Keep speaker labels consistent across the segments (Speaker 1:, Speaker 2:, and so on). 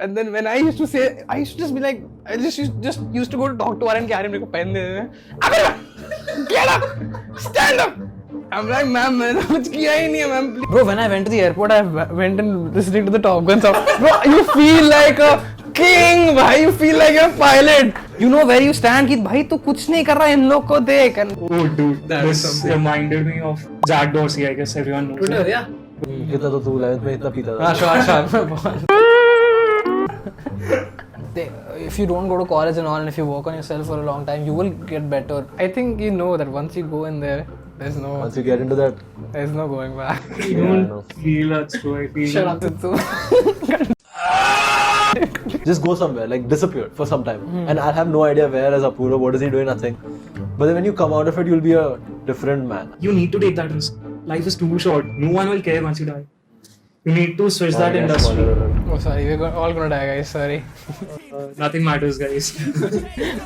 Speaker 1: And then when I used to say, I used to just be like, I just used to go to talk to Aaryan कि Aaryan मेरे को pen they they, get up, stand up. I'm like, ma'am, मैंने कुछ किया ही नहीं है, ma'am. Bro, when I went to the airport, I went and listening to the Top Gun song. Bro, you feel like a king, भाई. You feel like you're a pilot. You know where you stand, कि भाई तू कुछ नहीं कर रहा है, इन लोग को देख.
Speaker 2: Oh, dude, this reminded me of Jack Dorsey. I guess everyone knows.
Speaker 1: Twitter, yeah.
Speaker 3: कितना तो तू 11th में इतना पीता था.
Speaker 1: Sure. If you don't go to college and all, and if you work on yourself for a long time, you will get better. I think you know that once you go in there,
Speaker 3: Once you get into that,
Speaker 1: there's no going back.
Speaker 2: I don't feel that's true. I feel.
Speaker 1: Shut up, Titsu.
Speaker 3: just go somewhere, like disappear for some time. And I'll have no idea where is Apoorva, what is he doing, nothing. But then when you come out of it, you'll be a different man.
Speaker 2: You need to take that risk. Life is too short. No one will care once you die. You need to switch that industry.
Speaker 1: Oh, sorry, we're all gonna die, guys. Sorry.
Speaker 2: Nothing matters, guys.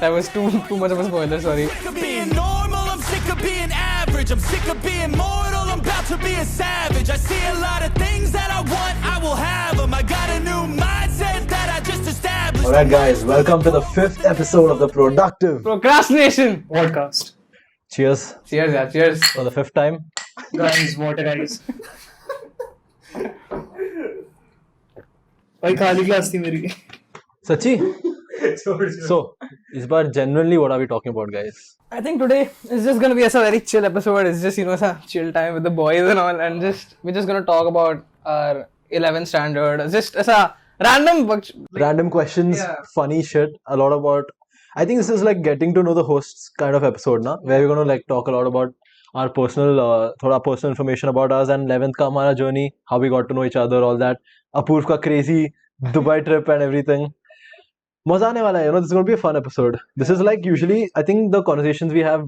Speaker 1: That was too much of a spoiler. Sorry.
Speaker 4: Sick of being normal, I'm sick of being average. I'm sick of being mortal, I'm about to be a savage. I see a lot of things that I want, I will have them. I got a new mindset that I just established.
Speaker 3: Alright guys, welcome to the 5th episode of the Productive
Speaker 1: Procrastination.
Speaker 2: Podcast.
Speaker 3: Cheers
Speaker 1: Cheers, yeah. Cheers.
Speaker 3: for the 5th time.
Speaker 2: Guys, water, guys. भाई खाली class थी मेरी.
Speaker 3: Sachi? So, इस बार genuinely what are we talking about, guys?
Speaker 1: I think today is just gonna be a very chill episode. It's just, it's a chill time with the boys and all, and we're just gonna talk about our 11th standard. Just as a
Speaker 3: Random questions,
Speaker 1: Yeah.
Speaker 3: funny shit, a lot about. I think this is like getting to know the hosts kind of episode, na? Where we're gonna like talk a lot about our personal, thoda personal information about us and 11th ka hamara journey, how we got to know each other, all that. Apoorva ka crazy Dubai trip and everything. Maza aane wala hai, this is going to be a fun episode. This is like usually, I think the conversations we have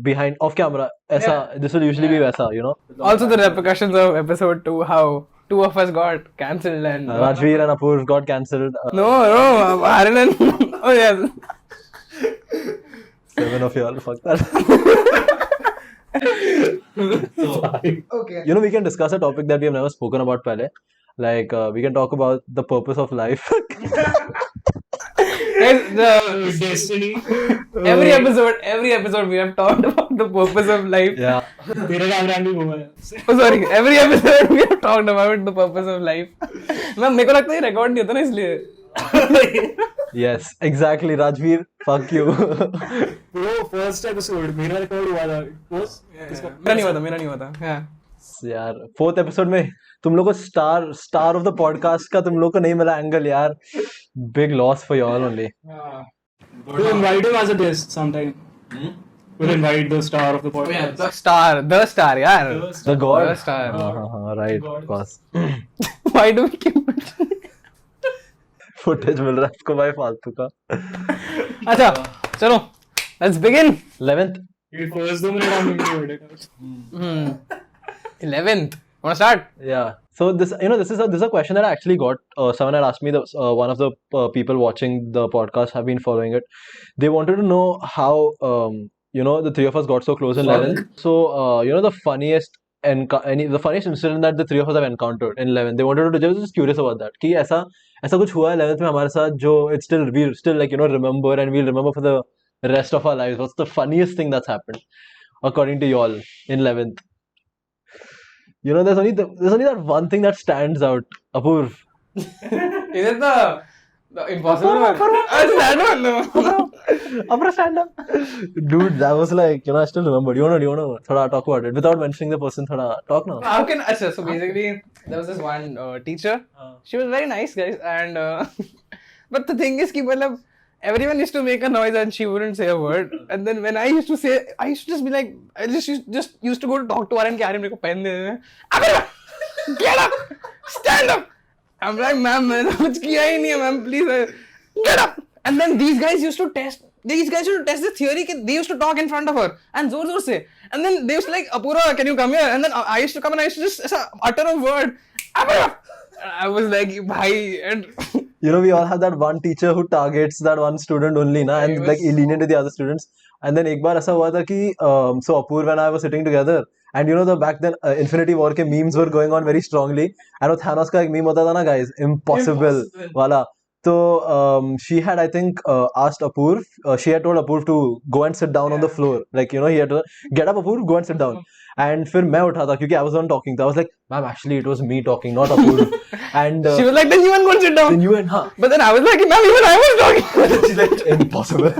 Speaker 3: behind, off camera, this will usually be vaisa,
Speaker 1: Also the repercussions of episode 2, how 2 of us got cancelled and...
Speaker 3: Rajveer and Apoorva got cancelled.
Speaker 1: No, Aaryan and... Oh yeah.
Speaker 3: 7 of y'all, fuck that.
Speaker 1: Okay.
Speaker 3: We can discuss a topic that we have never spoken about pehle. Like, we can talk about the purpose of life.
Speaker 1: Guys,
Speaker 2: Destiny.
Speaker 1: every episode we have talked about the purpose of life.
Speaker 3: Yeah.
Speaker 2: तेरा camera भी हुआ है.
Speaker 1: Oh, sorry. Every episode we have talked about the purpose of life. मेरे को लगता है record नहीं होता ना इसलिए.
Speaker 3: Yes, exactly. Rajveer, fuck you.
Speaker 2: Bro, first episode मेरा record हुआ था.
Speaker 1: मेरा नहीं हुआ था. Yeah.
Speaker 3: यार 4th episode में तुम लोग को स्टार ऑफ द पॉडकास्ट का तुम लोग को नहीं मिला एंगल यार. Big loss for you all only.
Speaker 2: We'll invite him as a guest sometime. We'll invite the star of the
Speaker 1: Oh, yeah,
Speaker 2: podcast.
Speaker 1: the star, यार.
Speaker 3: The god.
Speaker 1: The star.
Speaker 3: Right,
Speaker 2: God.
Speaker 3: of course.
Speaker 1: Why do we keep mentioning?
Speaker 3: Footage मिल रहा है आपको भाई फालतू का.
Speaker 1: अच्छा, चलो. Let's begin.
Speaker 3: 11th.
Speaker 2: ये first 2 minute हम नहीं होते.
Speaker 1: 11th. Wanna start?
Speaker 3: Yeah. So this, this is a question that I actually got. Someone had asked me. One of the people watching the podcast have been following it. They wanted to know how the 3 of us got so close in 11th. So the funniest incident that the 3 of us have encountered in 11th. They wanted to. They were just curious about that. कि ऐसा कुछ हुआ है 11th में हमारे साथ जो we still like remember and we'll remember for the rest of our lives. What's the funniest thing that's happened according to y'all in 11th? There's only that one thing that stands out. Apoorva.
Speaker 1: Is it the impossible one? Stand on, no.
Speaker 3: Apura stand up. Dude, that was like, I still remember. You wanna thoda talk about it without mentioning the person. Thoda talk now.
Speaker 1: How can so basically there was this one teacher. She was very nice, guys, and but the thing is कि मतलब everyone used to make a noise and she wouldn't say a word. And then when I used to say, I used to just be like, I just used to go to talk to Aaryan कि Aaryan मेरे को pen they they. Get up, stand up. I'm like, ma'am, मैंने कुछ किया ही नहीं है, ma'am, please, get up. And then these guys used to test the theory कि they used to talk in front of her and जोर से. And then they used to like, Apoorva, can you come here? And then I used to come and I used to just utter a word, Apoorva. I was like, bhai, and
Speaker 3: we all have that one teacher who targets that one student only, na, and like lenient to the other students. And then एक बार ऐसा हुआ था कि so Apoorva and I were sitting together, and the back then Infinity War के memes were going on very strongly, and वो Thanos का एक meme होता था ना guys, impossible वाला. So she had, I think, asked Apoorv. She had told Apoorv to go and sit down on the floor. Like, he had to get up, Apoorv, go and sit down. And फिर मैं उठा था क्योंकि I was the one talking. So I was like, ma'am, actually it was me talking, not Apoorv. And
Speaker 1: She was like, then you went go and sit down.
Speaker 3: then you went, huh?
Speaker 1: But then I was like, ma'am, even I was talking.
Speaker 3: She's like, impossible.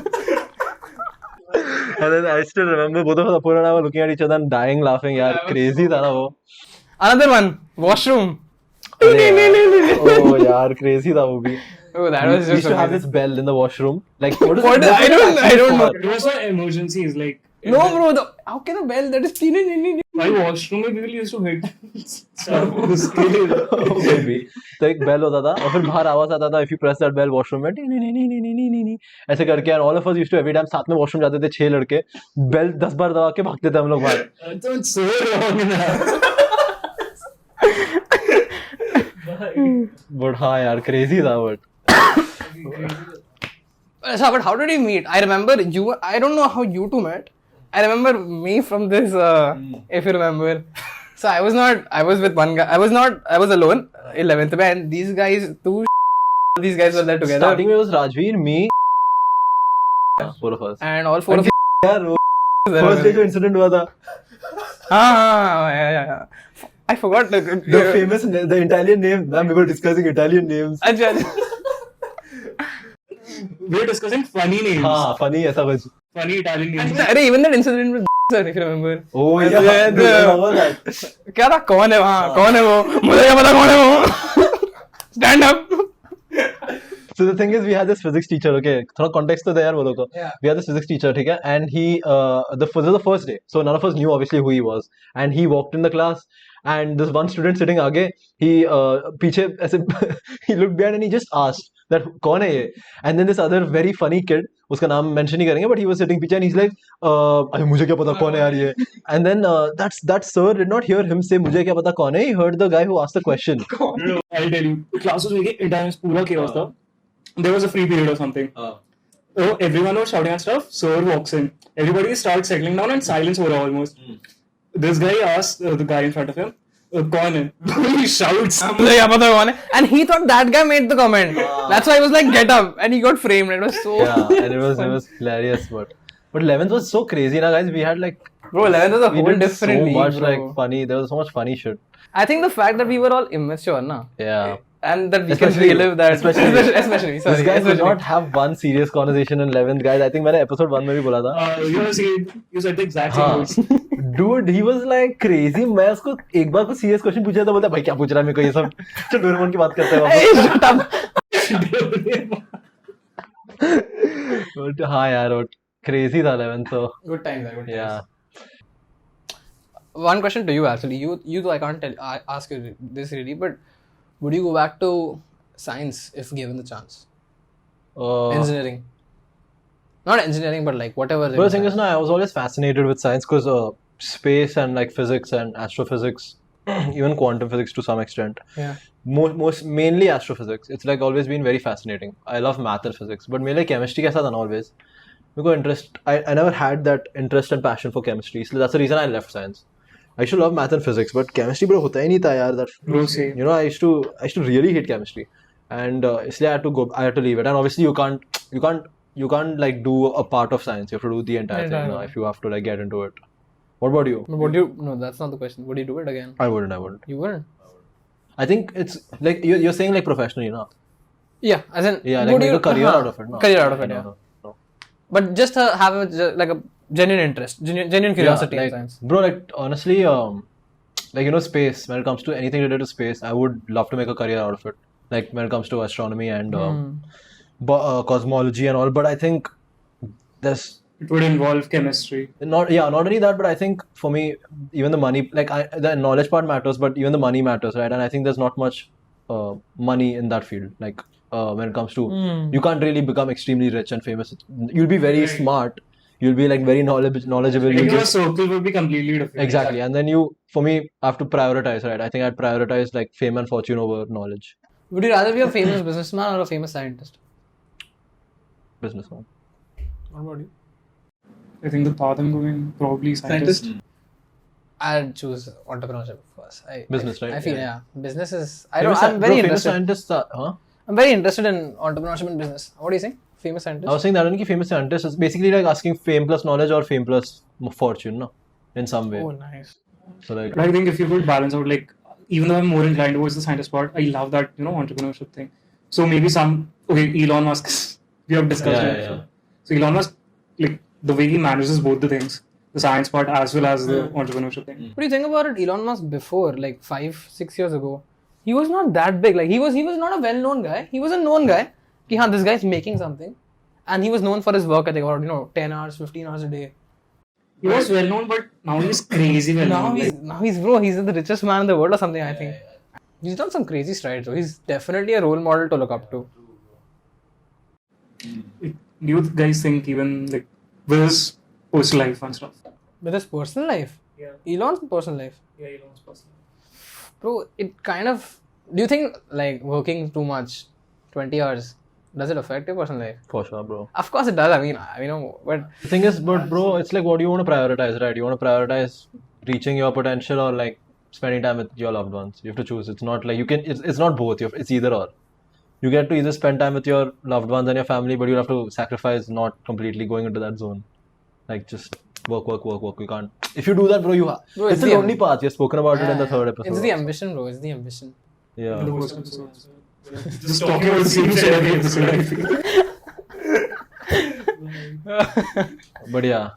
Speaker 3: And then I still remember both of us, Apoorva and I, were looking at each other and dying laughing. यार crazy था ना वो.
Speaker 1: Another one, washroom.
Speaker 3: Oh यार crazy था वो भी.
Speaker 1: Oh, that was
Speaker 3: We
Speaker 1: just
Speaker 3: used to have
Speaker 1: amazing.
Speaker 3: this bell in the washroom. Like what is
Speaker 1: What?
Speaker 3: it?
Speaker 1: I don't know.
Speaker 2: It was for emergencies, like.
Speaker 1: No, bro. How can a bell that is
Speaker 2: My washroom में people used to hit stuff.
Speaker 3: Maybe. तो एक bell होता था और फिर बाहर आवाज आता था if you press that bell washroom में नी ऐसे करके and all of us used to every time साथ में washroom जाते थे 6 लड़के बेल 10 बार दबा के भागते थे हम लोग बाहर.
Speaker 2: That's so wrong, man.
Speaker 3: But हाँ यार crazy था but.
Speaker 1: So, but how did we meet? I remember you. I don't know how you two met. I remember me from this. If you remember. So I was not. I was with one guy. I was not. I was alone. 11th mein, and these guys, these guys were there together.
Speaker 3: Starting में was Rajveer, me, 4 of us.
Speaker 1: And all 4 of you.
Speaker 3: यार वो first day जो incident हुआ था.
Speaker 1: Yeah. I forgot the
Speaker 3: famous, the Italian name. Now we were discussing Italian names.
Speaker 1: Achha.
Speaker 2: We're discussing funny names.
Speaker 3: हाँ, funny ऐसा कुछ.
Speaker 2: Funny Italian names.
Speaker 1: Arey, even that incident with sir, if you remember.
Speaker 3: Oh yeah, that.
Speaker 1: क्या था? कौन है वहाँ? कौन है वो? मुझे क्या पता कौन है वो? Stand up.
Speaker 3: So the thing is, we had this physics teacher. Okay, थोड़ा context तो दे यार बोलो को. We had this physics teacher, ठीक है? And he, this was the first day, so none of us knew obviously who he was. And he walked in the class, and this one student sitting आगे, he पीछे ऐसे he looked behind and he just asked that कौन है ये? And then this other very funny kid, उसका नाम mention नहीं करेंगे, but he was sitting पीछे and he's like, अरे मुझे क्या पता कौन है यार ये? And then that sir did not hear him say मुझे क्या पता कौन है. He heard the guy who asked the question.
Speaker 2: I'll tell you. Class was making intense, पूरा chaos था. There was a free period or something. So everyone was shouting and stuff. Sir walks in. Everybody starts settling down and silence over almost. This guy asks the guy in front of him, "कौन है?" He shouts.
Speaker 1: मुझे क्या पता कौन है? And he thought that guy made the comment. That's why he was like, "Get up," and he got framed. It was so.
Speaker 3: Yeah, and it was hilarious, but 11th was so crazy, na guys. We had like.
Speaker 1: Bro, 11th was a
Speaker 3: We
Speaker 1: whole
Speaker 3: did
Speaker 1: different
Speaker 3: so
Speaker 1: league,
Speaker 3: much
Speaker 1: bro.
Speaker 3: like funny. There was so much funny shit.
Speaker 1: I think the fact that we were all immature, na,
Speaker 3: Yeah.
Speaker 1: and that we
Speaker 3: Especially
Speaker 1: can relive that.
Speaker 3: especially-
Speaker 1: Especially. Sorry,
Speaker 3: This guy could
Speaker 1: especially.
Speaker 3: not have one serious conversation in 11th, guys. I think मैंने episode 1 में भी बोला था.
Speaker 2: You said the exact same
Speaker 3: हाँ.
Speaker 2: words.
Speaker 3: Dude, he was like crazy. मैं उसको एक बार कुछ serious question पूछा था, बोलता भाई क्या पूछ रहा है मेरे को ये सब. चल डोरेमोन की बात करते हैं
Speaker 1: Hey, shut up.
Speaker 3: वापस. But हाँ यार, but crazy था 11th so.
Speaker 1: Good times, good times.
Speaker 3: Yeah.
Speaker 1: One question to you actually. You I can't ask you this really, but would you go back to science if given the chance? Engineering. Not engineering, but like whatever.
Speaker 3: But the thing is, I was always fascinated with science because space and like physics and astrophysics, even quantum physics to some extent.
Speaker 1: Yeah.
Speaker 3: Mainly astrophysics. It's like always been very fascinating. I love math and physics, but मेरे chemistry कैसा था ना always. Because interest, I never had that interest and passion for chemistry. So that's the reason I left science. I used to love math and physics, but chemistry bro होता ही नहीं था यार. That
Speaker 2: Bro, same.
Speaker 3: you know, I used to really hate chemistry, and इसलिए I had to leave it. And obviously you can't like do a part of science. You have to do the entire thing now if you have to like get into it. What about you?
Speaker 1: Would you? No, that's not the question. Would you do it again?
Speaker 3: I wouldn't.
Speaker 1: You wouldn't.
Speaker 3: I think it's like you're saying like professionally, no?
Speaker 1: Yeah, as in.
Speaker 3: Yeah, like
Speaker 1: would
Speaker 3: make
Speaker 1: you,
Speaker 3: a career out of it. No?
Speaker 1: Career out of it, yeah.
Speaker 3: No.
Speaker 1: But just have like a genuine interest, genuine curiosity
Speaker 3: like,
Speaker 1: in science.
Speaker 3: Bro, like honestly, like you know, space. When it comes to anything related to space, I would love to make a career out of it. Like when it comes to astronomy and cosmology and all. But I think there's
Speaker 2: It would involve chemistry.
Speaker 3: not only that, but I think for me, even the money, like the knowledge part matters, but even the money matters, right? And I think there's not much money in that field. Like when it comes to, you can't really become extremely rich and famous. You'll be very smart. You'll be like very knowledgeable.
Speaker 2: Like
Speaker 3: You
Speaker 2: your
Speaker 3: just,
Speaker 2: circle would be completely different.
Speaker 3: exactly. And then for me, I have to prioritize, right? I think I'd prioritize like fame and fortune over knowledge.
Speaker 1: Would you rather be a famous businessman or a famous scientist?
Speaker 3: Businessman.
Speaker 1: What about you?
Speaker 2: I think the path I'm going probably scientist.
Speaker 1: I'd choose entrepreneurship first.
Speaker 3: Business, right?
Speaker 1: I feel business is.
Speaker 3: I'm
Speaker 1: I'm very
Speaker 3: famous
Speaker 1: interested.
Speaker 3: scientists, huh?
Speaker 1: I'm very interested in entrepreneurship and business. What do you think? Famous scientist?
Speaker 3: I was saying that only famous scientist is basically like asking fame plus knowledge or fame plus fortune, no? In some way.
Speaker 1: Oh, nice.
Speaker 3: So like,
Speaker 2: But I think if you could balance out, like, even though I'm more inclined towards the scientist part, I love that, entrepreneurship thing. So maybe Elon Musk, we have discussed it.
Speaker 3: yeah.
Speaker 2: So Elon Musk, like, the way he manages both the things, the science part as well as the entrepreneurship thing.
Speaker 1: What do you think about it? Elon Musk before, like 5-6 years ago, he was not that big. Like he was not a well-known guy. He was a known guy. Ki, haan, this guy is making something, and he was known for his work. I think about 10 hours, 15 hours a day.
Speaker 2: He was well known, but now he's crazy well known.
Speaker 1: Now he's the richest man in the world or something. I think he's done some crazy strides. So he's definitely a role model to look up to.
Speaker 2: Do you guys think even like with his personal life and stuff?
Speaker 1: With his personal life, Elon's personal life,
Speaker 2: Elon's personal life.
Speaker 1: bro, it kind of. Do you think like working too much, 20 hours, does it affect your personal life?
Speaker 3: for sure, bro.
Speaker 1: Of course it does. I mean, but
Speaker 3: The thing is, but bro, it's like what do you want to prioritize, right? You want to prioritize reaching your potential or like spending time with your loved ones. You have to choose. It's not like you can. It's not both. It's either or. You get to either spend time with your loved ones and your family, but you have to sacrifice not completely going into that zone. Like just work. You can't. If you do that, bro,
Speaker 1: Bro,
Speaker 3: it's the only path. You've spoken about it in the third episode.
Speaker 1: It's the ambition, bro. It's the ambition.
Speaker 3: Yeah.
Speaker 2: In the first episode. Just talking about the same shit every episode, I feel.
Speaker 3: But yeah,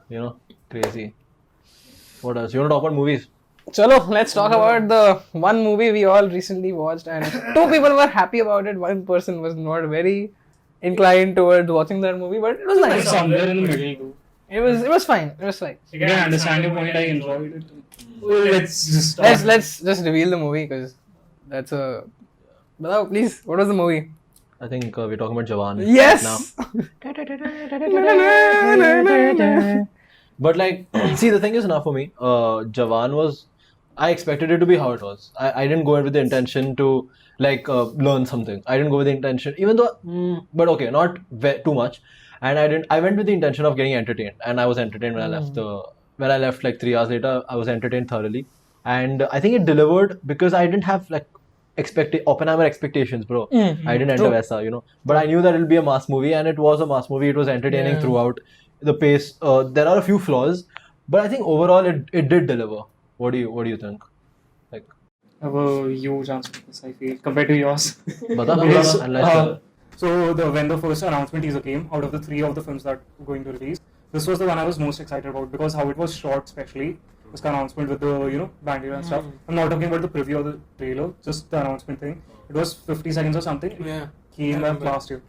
Speaker 3: crazy. What else? You want to talk about movies?
Speaker 1: Chalo, let's talk about the one movie we all recently watched, and 2 people were happy about it. 1 person was not very inclined towards watching that movie, but it was nice.
Speaker 2: Somewhere in the middle too.
Speaker 1: It was fine. It was fine.
Speaker 2: You can understand your point. I enjoyed it. Well, let's just
Speaker 1: Let's just reveal the movie because that's a. Badao, please. What was the movie?
Speaker 3: I think we're talking about Jawaan.
Speaker 1: Yes.
Speaker 3: Now. But like, see, the thing is now for me, Jawaan was. I expected it to be how it was. I didn't go in with the intention to like learn something. I didn't go with the intention, even though, but okay, not too much. And I went with the intention of getting entertained, and I was entertained when I left. When I left like 3 hours later, I was entertained thoroughly, and I think it delivered because I didn't have like Oppenheimer expectations, bro. I didn't enter Vaisa, But I knew that it'll be a mass movie, and it was a mass movie. It was entertaining throughout. The pace, there are a few flaws, but I think overall it did deliver. What do you think? Like,
Speaker 2: I have a huge answer to this, I feel, compared to yours.
Speaker 3: Bata,
Speaker 2: So when the first announcement teaser came, out of the 3 of the films that were going to release, this was the one I was most excited about because how it was shot, especially this announcement with the bandit and stuff. I'm not talking about the preview or the trailer, just the announcement thing. It was 50 seconds or something. It came up last year.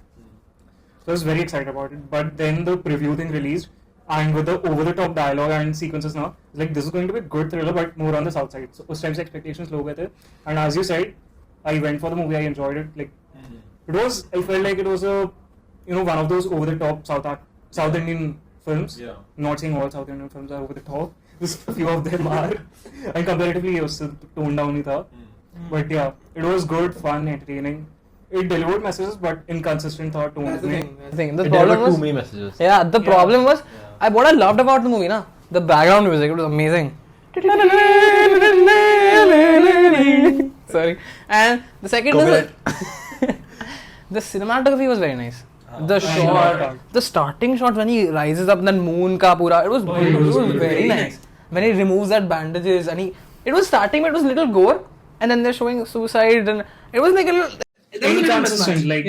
Speaker 2: So I was very excited about it. But then the preview thing released, and with the over-the-top dialogue and sequences now, it's like this is going to be a good thriller, but more on the south side. So us time's expectations low were. And as you said, I went for the movie. I enjoyed it. Like it was. I felt like it was a one of those over-the-top South Indian films. Yeah. Not saying all South Indian films are over the top. Just a few of them are. And comparatively, it was toned down. But yeah, it was good, fun, entertaining. It delivered messages, but inconsistent thought tones.
Speaker 1: That's the thing. The
Speaker 3: it
Speaker 1: problem
Speaker 3: delivered
Speaker 1: was
Speaker 3: too many messages.
Speaker 1: Yeah, the problem was what I loved about the movie, the background music. It was amazing. Sorry. And the second is the cinematography was very nice. The starting shot when he rises up, then moon ka pura, it was very nice. When he removes that bandages and it was starting, but it was a little gore, and then they're showing suicide, and it was like a little.
Speaker 2: Inconsistent, like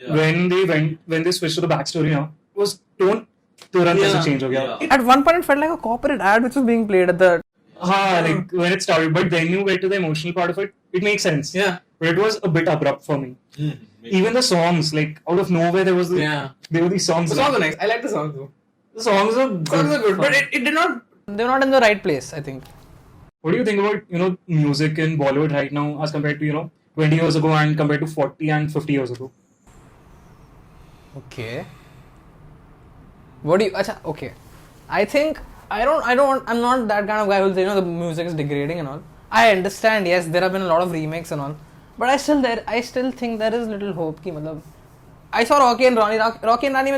Speaker 2: when they switched to the backstory now, it was tone तुरंत change हो गया.
Speaker 1: At one point it felt like a corporate ad which was being played at the
Speaker 2: like when it started, but then you get to the emotional part of it, it makes sense. Yeah. But it was a bit abrupt for me. Even the songs, like out of nowhere there were these songs.
Speaker 1: The songs are nice. I like the songs though.
Speaker 2: The songs are good,
Speaker 1: but it did not. They were not in the right place, I think.
Speaker 2: What do you think about music in Bollywood right now as compared to 20 years ago and compared to 40 and 50 years ago?
Speaker 1: Okay. What do you? Okay. I think I'm not that kind of guy who will say the music is degrading and all. I understand. Yes, there have been a lot of remakes and all, but I still think there is little hope. I saw Rocky and Rani.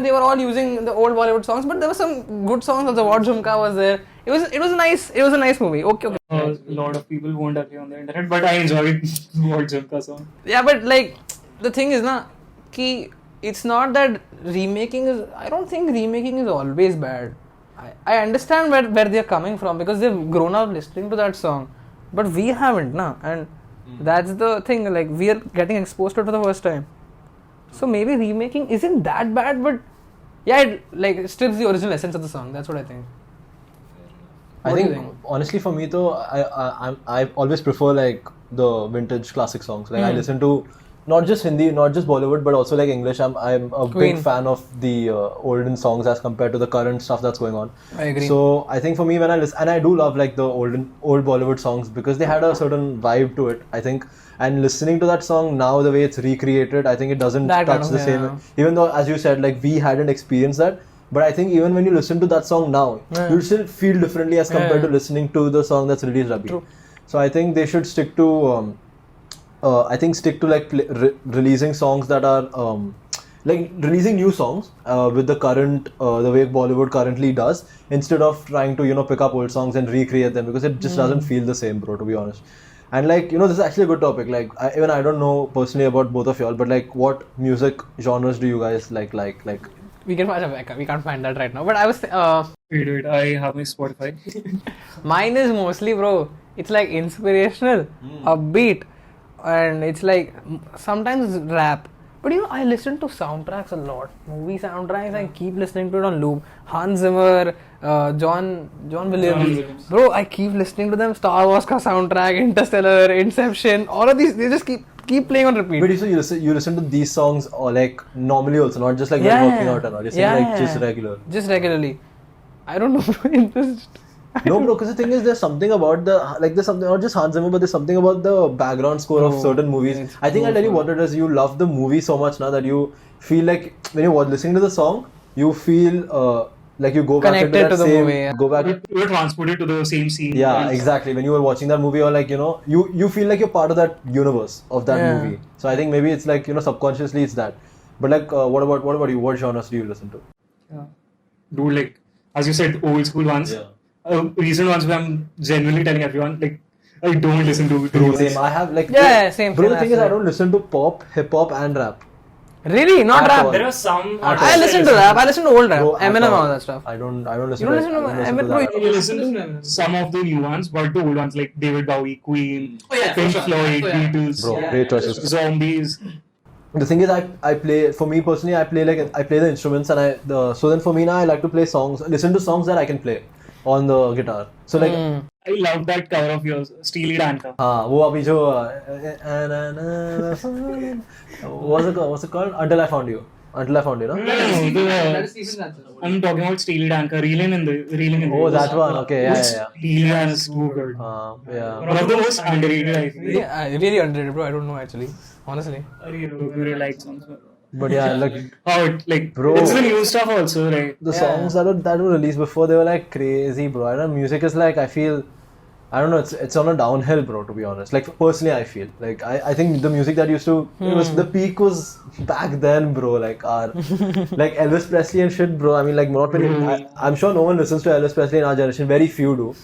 Speaker 1: They were all using the old Bollywood songs, but there were some good songs. Also, What Jhumka was there. It was nice. It was a nice movie. Okay.
Speaker 2: A lot of people won't agree on the internet, but I enjoyed What Jhumka song.
Speaker 1: Yeah, but like the thing is na, ki it's not that remaking is. I don't think remaking is always bad. I understand where they're coming from because they've grown up listening to that song, but we haven't na, and that's the thing. Like we are getting exposed to it for the first time, so maybe remaking isn't that bad, but yeah, it strips the original essence of the song. That's what I think.
Speaker 3: I
Speaker 1: What do you
Speaker 3: think honestly for me though, I always prefer like the vintage classic songs. Like I listen to not just Hindi, not just Bollywood, but also like English. I'm a
Speaker 1: Queen.
Speaker 3: big fan of the olden songs as compared to the current stuff that's going on.
Speaker 1: I agree.
Speaker 3: So I think for me when I listen, and I do love like the old Bollywood songs because they had a certain vibe to it. I think, and listening to that song now the way it's recreated, I think it doesn't
Speaker 1: That
Speaker 3: touch
Speaker 1: kind of,
Speaker 3: the same.
Speaker 1: yeah.
Speaker 3: Even though as you said, like we hadn't experienced that. But I think even when you listen to that song now, you'll still feel differently as compared to listening to the song that's released Rabi.
Speaker 1: True.
Speaker 3: So I think they should stick to, stick to like releasing songs that are, like releasing new songs with the current, the way Bollywood currently does, instead of trying to, pick up old songs and recreate them because it just doesn't feel the same, bro, to be honest. And like, this is actually a good topic. Like, I don't know personally about both of y'all, but like, what music genres do you guys like?
Speaker 1: We can't find that right now. But I was
Speaker 2: Wait, I have my Spotify.
Speaker 1: mine is mostly, bro. It's like inspirational, upbeat, and it's like sometimes it's rap. But I listen to soundtracks a lot. Movie soundtracks. I keep listening to it on loop. Hans Zimmer, John Williams. Bro, I keep listening to them. Star Wars ka soundtrack, Interstellar, Inception. All of these, they just keep playing on repeat.
Speaker 3: But you listen to these songs or like normally also, not just like when working out and all. You're saying like just regular.
Speaker 1: Just regularly. I don't know. Interest.
Speaker 3: No, bro, because the thing is, there's something about there's something, not just Hans Zimmer, but there's something about the background score of certain movies. I think I'll tell you what it is. You love the movie so much now that you feel like when you're listening to the song, you feel like you go back
Speaker 1: Connected
Speaker 3: into that
Speaker 1: to the
Speaker 3: same,
Speaker 1: movie, yeah.
Speaker 3: go back.
Speaker 2: You were transported to the same scene.
Speaker 3: Yeah, exactly. When you were watching that movie, or like you feel like you're part of that universe of that movie. So I think maybe it's like subconsciously it's that. But like, what about you? What genres do you listen to?
Speaker 2: Yeah. Dude, like as you said, old school ones.
Speaker 3: Yeah.
Speaker 2: Recent ones where I'm genuinely telling everyone like I don't listen to
Speaker 3: Same. I have like
Speaker 1: Same.
Speaker 3: Bro,
Speaker 1: same
Speaker 3: the thing is, I don't listen to pop, hip hop, and rap.
Speaker 1: Really? Not
Speaker 3: At
Speaker 1: rap?
Speaker 3: all.
Speaker 2: There are some.
Speaker 1: I listen to rap. I listen to old rap.
Speaker 3: Bro, at
Speaker 1: Eminem and
Speaker 3: all.
Speaker 1: all that stuff.
Speaker 3: I don't listen.
Speaker 1: You don't
Speaker 3: to
Speaker 1: listen to
Speaker 3: I don't
Speaker 1: Eminem, bro?
Speaker 3: that.
Speaker 2: You listen to some of the new ones, but the old ones like David Bowie, Queen, Pink Floyd, Beatles,
Speaker 3: Bro, great choices.
Speaker 2: Zombies.
Speaker 3: The thing is, I play. For me personally, I play the instruments, and so then for me now, I like to play songs, listen to songs that I can play on the guitar. So like.
Speaker 2: I love that cover of yours, Steely Dan का.
Speaker 3: हाँ वो अभी जो what's it called? Until I Found You, no?
Speaker 2: I'm talking about Steely Dan का, Reeling in the.
Speaker 3: Oh, that one. Okay, yeah.
Speaker 2: Steely Dan is so good.
Speaker 3: Yeah.
Speaker 2: One of the most underrated, I think.
Speaker 1: Yeah, really underrated, bro. I don't know actually. Honestly.
Speaker 2: I really like songs.
Speaker 3: But yeah, like
Speaker 2: How it like
Speaker 3: Bro.
Speaker 2: it's the new stuff also, right?
Speaker 3: the songs that were released before, they were like crazy, bro. I don't know, music is like, I don't know, it's on a downhill, bro, to be honest. Like personally, I feel like I think the music that used to it was the peak was back then, bro. Like like Elvis Presley and shit, bro. I mean, like not many. I'm sure no one listens to Elvis Presley in our generation. Very few do.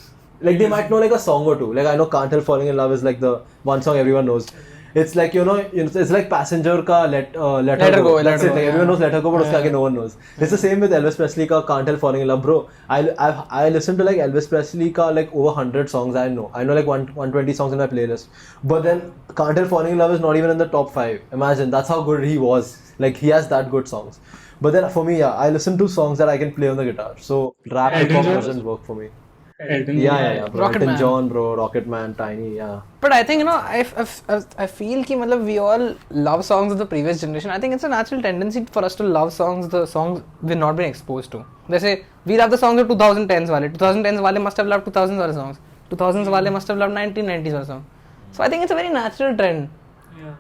Speaker 3: Like they might know like a song or two. Like I know "Can't Help Falling in Love" is like the one song everyone knows. It's like it's like Passenger ka Let Her Go. That's it. Like everyone knows Let Her Go, but uske aage no one knows. It's the same with Elvis Presley ka Can't Help Falling in Love, bro. I listen to like Elvis Presley ka like over 100 songs. I know like 120 songs in my playlist. But then Can't Help Falling in Love is not even in the top 5. Imagine that's how good he was. Like he has that good songs. But then for me, I listen to songs that I can play on the guitar. So rap hip hop doesn't work for me.
Speaker 2: Elton
Speaker 3: Yeah, bro.
Speaker 1: Rocket
Speaker 3: Elton
Speaker 1: Man.
Speaker 3: John, bro. Rocket Man, Tiny, yeah.
Speaker 1: But I think I feel ki we all love songs of the previous generation. I think it's a natural tendency for us to love the songs we've not been exposed to. They say we love the songs of 2010s wale. 2010s wale must have loved 2000s wale songs. 2000s wale must have loved 1990s wale songs. So I think it's a very natural trend.
Speaker 2: Yeah,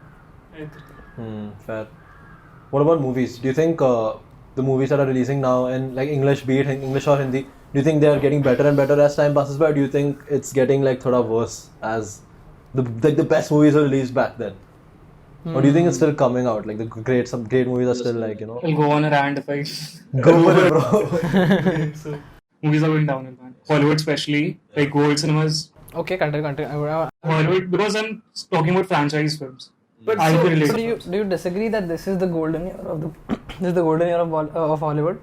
Speaker 2: I agree.
Speaker 3: Fair. What about movies? Do you think the movies that are releasing now in like English, be it in English or Hindi, do you think they are getting better and better as time passes by? Or do you think it's getting like thoda worse as the best movies were released back then? Or do you think it's still coming out? Like some great movies are still like
Speaker 2: I'll go on a rant if I
Speaker 3: go for it, bro.
Speaker 2: So, movies are going downhill, man. Hollywood especially, like gold cinemas.
Speaker 1: Okay, continue.
Speaker 2: Hollywood, because I'm talking about franchise films. But I can relate.
Speaker 1: So do you disagree that this is the golden year of this is the golden year of Hollywood?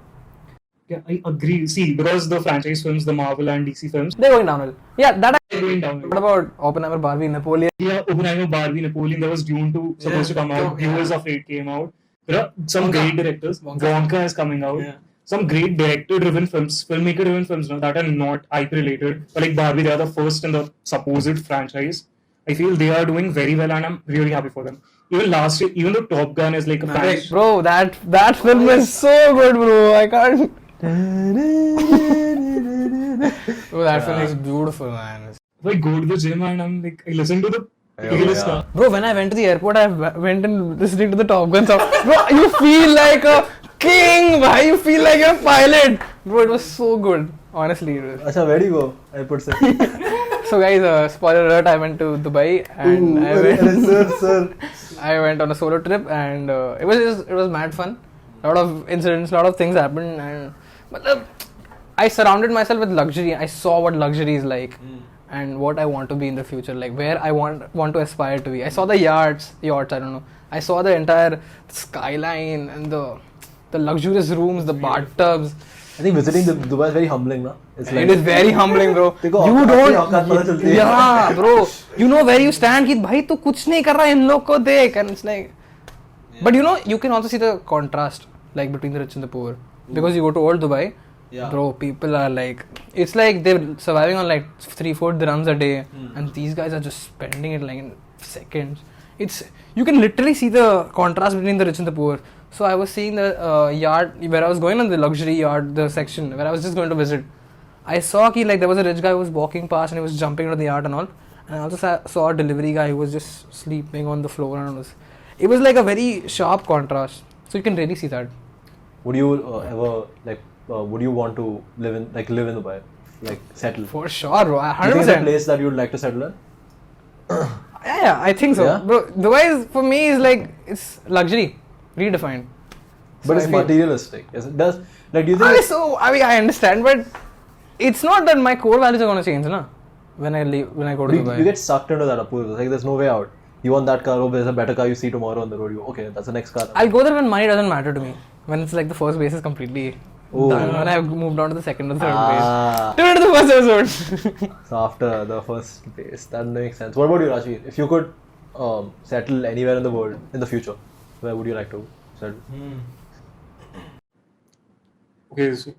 Speaker 2: Yeah, I agree. See, because the franchise films, the Marvel and DC films,
Speaker 1: They're going downhill. Yeah, that.
Speaker 2: they're going downhill.
Speaker 1: What about Oppenheimer, Barbie, Napoleon?
Speaker 2: Yeah, Oppenheimer, Barbie, Napoleon, there was Dune 2 supposed to come out. Viewers of it came out. There are some great directors. Wonka is coming out.
Speaker 1: Yeah.
Speaker 2: Some great director-driven films, filmmaker-driven films that are not IP-related. But like Barbie, they are the first in the supposed franchise. I feel they are doing very well and I'm really happy for them. Even last year, even though Top Gun is like a franchise.
Speaker 1: Bro, that film is so good, bro. I can't. Bro, that film is beautiful, man.
Speaker 2: I go to the gym and I'm like, I listen to the playlist now.
Speaker 1: Bro, when I went to the airport, I went and listening to the Top Gun song. Bro, you feel like a king, bhai. You feel like you're a pilot. Bro, it was so good. Honestly, it was.
Speaker 3: Acha, where do you go? Airport say.
Speaker 1: So guys, spoiler alert, I went to Dubai and
Speaker 3: Sir.
Speaker 1: I went on a solo trip and it was mad fun. A lot of incidents, a lot of things happened and I surrounded myself with luxury. I saw what luxury is like and what I want to be in the future, like where I want to aspire to be. I saw the yachts, I don't know. I saw the entire skyline and the luxurious rooms, the bathtubs.
Speaker 3: I think visiting Dubai is very humbling, no?
Speaker 1: It is very humbling, bro. You don't. Yeah, bro. You know where you stand. कि भाई तू कुछ नहीं कर रहा इन लोग को देख, and it's like. But you know, you can also see the contrast, like between the rich and the poor, because you go to old Dubai. Yeah. Bro, people are like, it's like they're surviving on like 3-4 dirhams a day, and these guys are just spending it like in seconds. You can literally see the contrast between the rich and the poor. So I was seeing the yard where I was going on the luxury yard, the section where I was just going to visit. I saw like there was a rich guy who was walking past and he was jumping into the yard and all. And I also saw a delivery guy who was just sleeping on the floor and it was like a very sharp contrast. So you can really see that.
Speaker 3: Would you ever would you want to live in Dubai, like settle?
Speaker 1: For sure, bro. 100%.
Speaker 3: Do you think it's a place that you would like to settle in?
Speaker 1: Yeah, I think so.
Speaker 3: Yeah?
Speaker 1: Bro, Dubai is, for me is like, it's luxury, redefined.
Speaker 3: But it's materialistic. Do you think?
Speaker 1: I understand, but it's not that my core values are going to change, na? When I go to Dubai.
Speaker 3: You get sucked into that, Apoorva. Like there's no way out. You want that car, there's a better car you see tomorrow on the road. Okay, that's the next car.
Speaker 1: I'll go there when money doesn't matter to me. When it's like the first base is completely done. When I've moved on to the second or third base. Tune into the first episode.
Speaker 3: So after the first base, that makes sense. What about you, Rajveer? If you could settle anywhere in the world in the future, where would you like to settle?
Speaker 2: Okay, so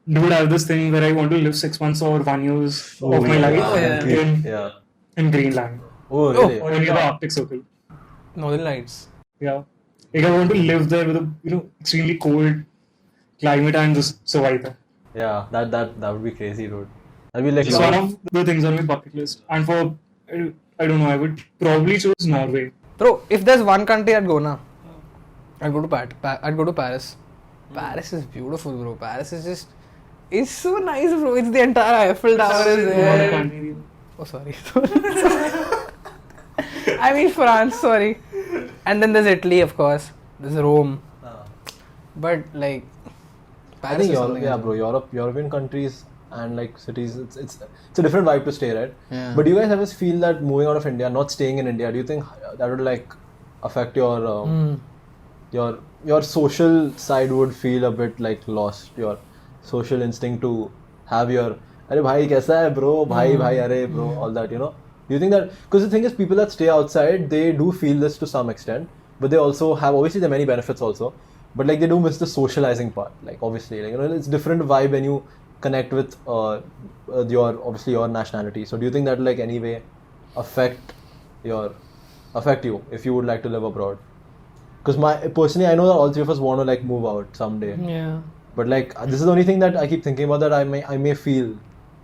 Speaker 2: dude, I have this thing where I want to live 6 months or 1 year of my life in Greenland.
Speaker 3: Oh, really?
Speaker 2: Or near the Arctic Circle.
Speaker 1: Northern Lights.
Speaker 2: Yeah. Like I want to live there with a extremely cold climate and just survive there.
Speaker 3: Yeah, that would be crazy, dude. That'd be like
Speaker 2: It's one of the things on my bucket list. And for I don't know, I would probably choose Norway.
Speaker 1: Bro, if there's one country I'd go na, I'd go to Paris. Paris is beautiful, bro. Paris is just, it's so nice, bro. It's the entire Eiffel Tower is there. Oh, sorry. I mean France, sorry. And then there's Italy, of course. There's Rome. But like, Paris
Speaker 3: I think
Speaker 1: is something else.
Speaker 3: bro. European countries and like cities, it's a different vibe to stay, right?
Speaker 1: Yeah.
Speaker 3: But do you guys ever feel that moving out of India, not staying in India, do you think that would like affect your social side would feel a bit like lost, your social instinct to have your "Arey bhai kaisa hai bro, bhai arey bro," all that, you know? Do you think that, because the thing is, people that stay outside, they do feel this to some extent, but they also have, obviously there are many benefits also, but like they do miss the socializing part, like obviously, like, you know, it's different vibe when you connect with your nationality. So do you think that like any way affect you if you would like to live abroad? Because personally, I know that all three of us want to like move out someday.
Speaker 1: Yeah.
Speaker 3: But like this is the only thing that I keep thinking about, that I may feel,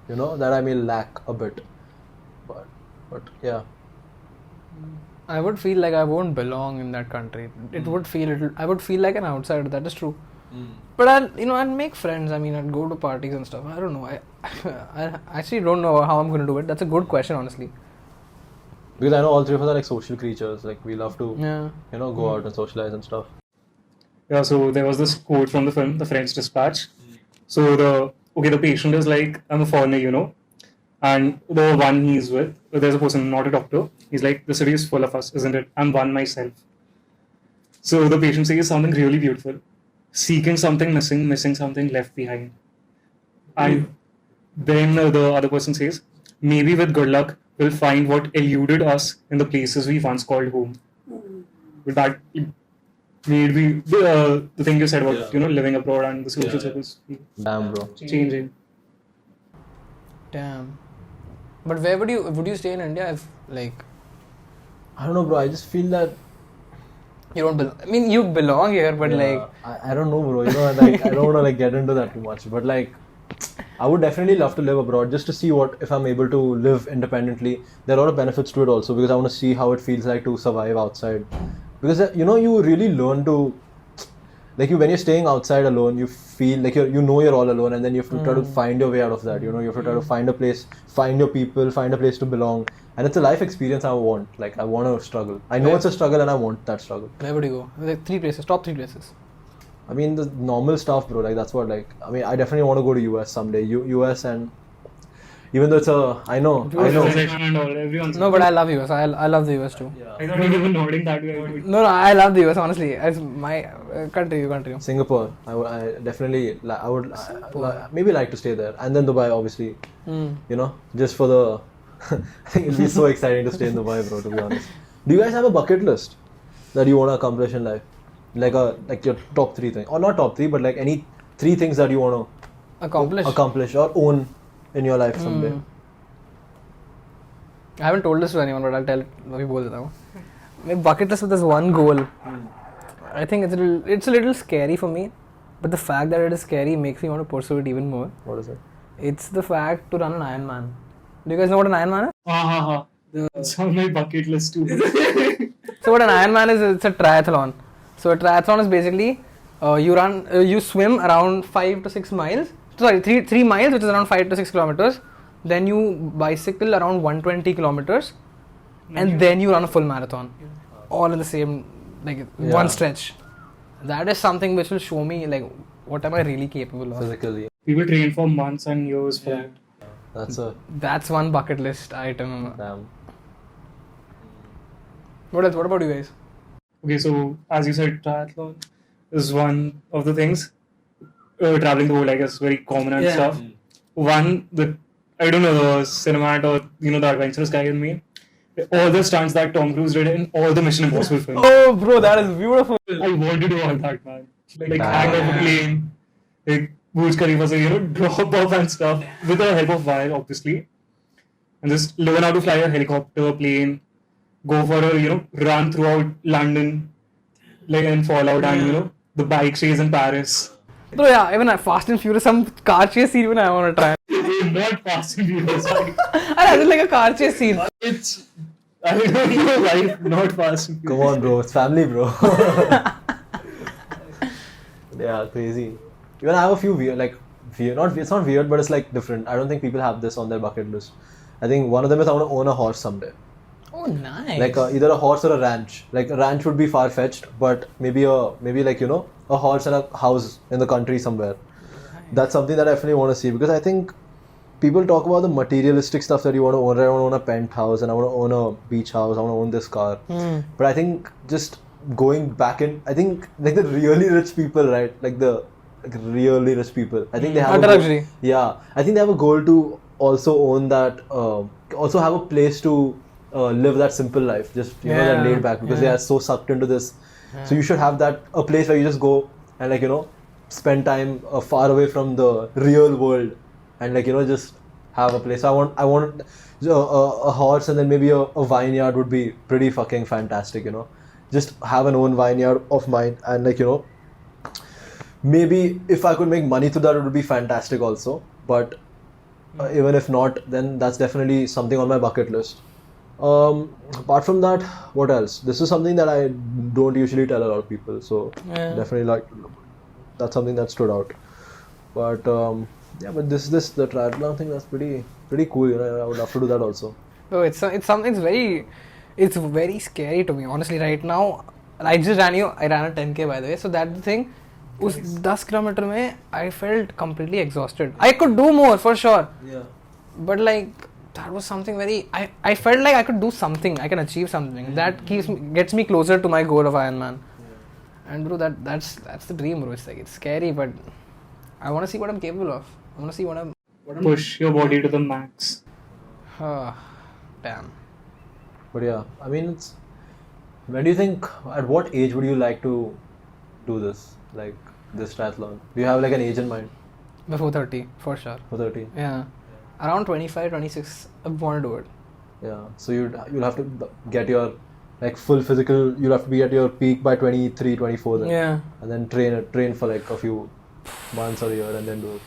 Speaker 3: you know, that I may lack a bit. But yeah.
Speaker 1: I would feel like I won't belong in that country. I would feel like an outsider. That is true. But I'll make friends. I mean, I'd go to parties and stuff. I don't know. I actually don't know how I'm going to do it. That's a good question, honestly.
Speaker 3: Because I know all three of us are like social creatures. Like we love to, go out and socialize and stuff.
Speaker 2: Yeah, so there was this quote from the film, The French Dispatch. So the patient is like, I'm a foreigner, And the one he's with, there's a person, not a doctor. He's like, the city is full of us, isn't it? I'm one myself. So the patient says something really beautiful. Seeking something missing, missing something left behind. And then the other person says, maybe with good luck, we'll find what eluded us in the places we once called home. But that made me, the thing you said about, living abroad and the social circles
Speaker 3: Damn, bro.
Speaker 2: changing.
Speaker 1: Damn. But where would you stay in India if, like,
Speaker 3: I don't know, bro. I just feel that
Speaker 1: you don't belong? I mean, you belong here, but
Speaker 3: I don't know, bro. Like I don't want to like get into that too much. But like, I would definitely love to live abroad just to see if I'm able to live independently. There are a lot of benefits to it also because I want to see how it feels like to survive outside. Because you really learn to, like, when you're staying outside alone, you feel like you're all alone, and then you have to try to find your way out of that. You have to try to find a place, find your people, find a place to belong. And it's a life experience I want. Like, I want to struggle. I know it's a struggle and I want that struggle.
Speaker 1: where would you go? Like, top 3 places.
Speaker 3: I mean, the normal stuff, bro. Like, that's what, like, I mean, I definitely want to go to US someday. US, and even though it's I know.
Speaker 2: And all, everyone's
Speaker 1: No, but I love US. I love the US too.
Speaker 3: Yeah.
Speaker 2: I thought you were nodding that way.
Speaker 1: No, I love the US, honestly. It's my continue.
Speaker 3: Singapore. I definitely, I would maybe like to stay there. And then Dubai, obviously. Just for the, I think it'll be so exciting to stay in Dubai, bro, to be honest. Do you guys have a bucket list that you want to accomplish in life? Like your top 3 things. Or not top 3, but like any 3 things that you want to accomplish or own in your life someday.
Speaker 1: I haven't told this to anyone, but I'll tell it. My bucket list with this one goal. I think it's a little scary for me, but the fact that it is scary makes me want to pursue it even more.
Speaker 3: What is it?
Speaker 1: It's the fact to run an Ironman. Do you guys know what an Ironman is?
Speaker 2: That's on my bucket list too.
Speaker 1: So what an Ironman is, it's a triathlon. So a triathlon is basically you swim around 5 to 6 miles. Sorry, 3 miles, which is around 5 to 6 kilometers. Then you bicycle around 120 kilometers, and then you run a full marathon, all in the same one stretch. That is something which will show me like what am I really capable of.
Speaker 3: Physically.
Speaker 2: People train for months and years for that.
Speaker 1: That's one bucket list item.
Speaker 3: Damn.
Speaker 1: What else? What about you guys?
Speaker 2: Okay, so as you said, triathlon is one of the things. Traveling the world, I guess, very common and stuff. One, I don't know, the cinematic or the adventurous guy in me. All the stunts that Tom Cruise did in all the Mission Impossible films.
Speaker 1: Oh, bro, that is beautiful.
Speaker 2: I want to do all that, man. Like hang off a plane, like Burj Khalifa, so drop off and stuff with the help of wire, obviously, and just learn how to fly a helicopter, plane, go for a run throughout London, and fall out, and the bike chase in Paris.
Speaker 1: Bro, yeah, even Fast and Furious, some car chase scene even I want to try.
Speaker 2: Not Fast and Furious.
Speaker 1: I did like a car chase scene.
Speaker 2: I don't know why not Fast and Furious.
Speaker 3: Come on, bro. It's family, bro. Yeah, crazy. Even I have a few weird, it's not weird, but it's like different. I don't think people have this on their bucket list. I think one of them is I want to own a horse someday.
Speaker 1: Oh, nice.
Speaker 3: Like either a horse or a ranch. Like a ranch would be far-fetched, but maybe a horse and a house in the country somewhere. That's something that I definitely want to see, because I think people talk about the materialistic stuff that you want to own. I want to own a penthouse and I want to own a beach house. I want to own this car. But I think just going back in, I think like the really rich people, right? Like the really rich people. I think they have
Speaker 1: luxury.
Speaker 3: Yeah, I think they have a goal to also own that. Also have a place to live that simple life. Just that laid back, because they are so sucked into this. So you should have a place where you just go and spend time far away from the real world, and just have a place. I want a horse, and then maybe a vineyard would be pretty fucking fantastic. Just have an own vineyard of mine, and maybe if I could make money through that, it would be fantastic also. But even if not, then that's definitely something on my bucket list. Apart from that, what else? This is something that I don't usually tell a lot of people, so definitely that's something that stood out. But but the triathlon thing, that's pretty cool. I would love to do that also.
Speaker 1: Oh, it's very scary to me, honestly. Right now, I ran a 10K, by the way. So that's the thing. Us 10 kilometer mein, I felt completely exhausted. I could do more for sure.
Speaker 3: Yeah.
Speaker 1: but like that was something very. I felt like I could do something. I can achieve something. That gets me closer to my goal of Ironman. And bro, that's the dream, bro. It's like it's scary, but I want to see what I'm capable of. I want to see what I'm.
Speaker 2: Push your body to the max.
Speaker 1: Damn.
Speaker 3: But yeah, I mean, it's. When do you think? At what age would you like to do this? Like this triathlon? Do you have like an age in mind?
Speaker 1: Before 30, for sure.
Speaker 3: For 30.
Speaker 1: Yeah. Around 25, 26, I want to do it.
Speaker 3: Yeah. So you'll have to get your like full physical. You'll have to be at your peak by 23, 24 then.
Speaker 1: Yeah.
Speaker 3: And then train for like a few months or a year and then do it.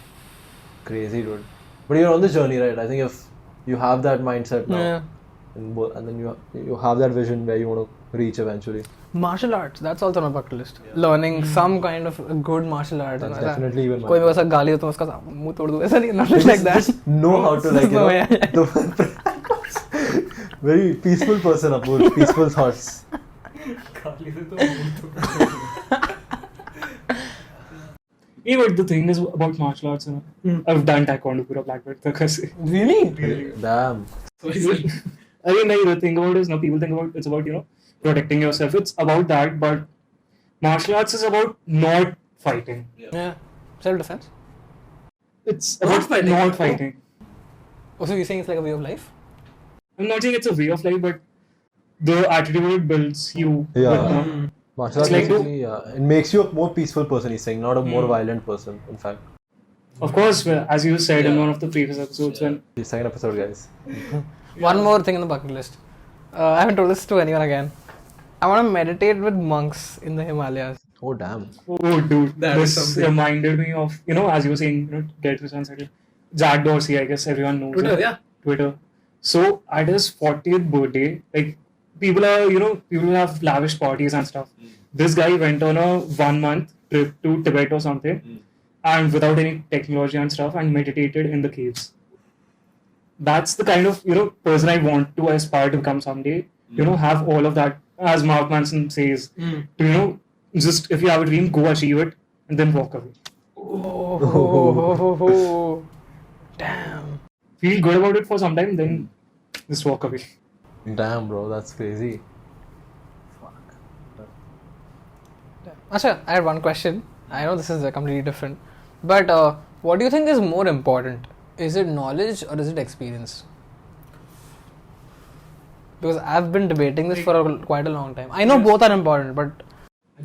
Speaker 3: Crazy, dude. But you're on this journey, right? I think if you have that mindset now,
Speaker 1: Yeah.
Speaker 3: and then you have that vision where you want to reach eventually.
Speaker 1: Martial arts, that's also on my bucket list. Learning some kind of a good martial art.
Speaker 3: That's definitely even
Speaker 1: कोई वैसा गाली तो उसका मुंह तोड़ दूँ ऐसा नहीं, nothing like that.
Speaker 3: Just know how to like, you
Speaker 1: No,
Speaker 3: know,
Speaker 1: yeah.
Speaker 3: very peaceful person, Apoorva. Peaceful thoughts.
Speaker 2: Yeah, but the thing is about martial arts, you know, I've done taekwondo pura black belt.
Speaker 1: Really?
Speaker 3: Damn.
Speaker 2: I mean, like, the thing about it is now people think about it's about, you know, protecting yourself. It's about that, but martial arts is about not fighting.
Speaker 1: Yeah. Self-defense.
Speaker 2: It's about not fighting.
Speaker 1: Also, you're saying it's like a way of life?
Speaker 2: I'm not saying it's a way of life, but the attitude it builds you.
Speaker 3: Yeah.
Speaker 2: With,
Speaker 3: Martial arts
Speaker 2: It's like
Speaker 3: basically, it makes you a more peaceful person, he's saying, not a more violent person, in fact.
Speaker 2: of course, as you said in one of the previous episodes, when
Speaker 3: The second episode, guys.
Speaker 1: One more thing on the bucket list. I haven't told this to anyone again. I want to meditate with monks in the Himalayas.
Speaker 3: Oh, damn.
Speaker 2: oh dude,
Speaker 1: That is
Speaker 2: this
Speaker 1: something.
Speaker 2: reminded me of, you know, as you were saying, you know, get this unsettled. Jack Dorsey, I guess everyone knows him. Twitter. So at his 40th birthday, like people have lavish parties and stuff. This guy went on a 1 month trip to Tibet or something, and without any technology and stuff, and meditated in the caves. That's the kind of, you know, person I want to aspire to become someday. You know, have all of that, as Mark Manson says, to, you know, just if you have a dream, go achieve it and then walk away.
Speaker 1: Oh, damn.
Speaker 2: Feel good about it for some time, then just walk away.
Speaker 3: Damn, bro, that's crazy.
Speaker 1: Achha, I had one question. I know this is completely different. But what do you think is more important? Is it knowledge or is it experience? Because I've been debating this for quite a long time. I know both are important, but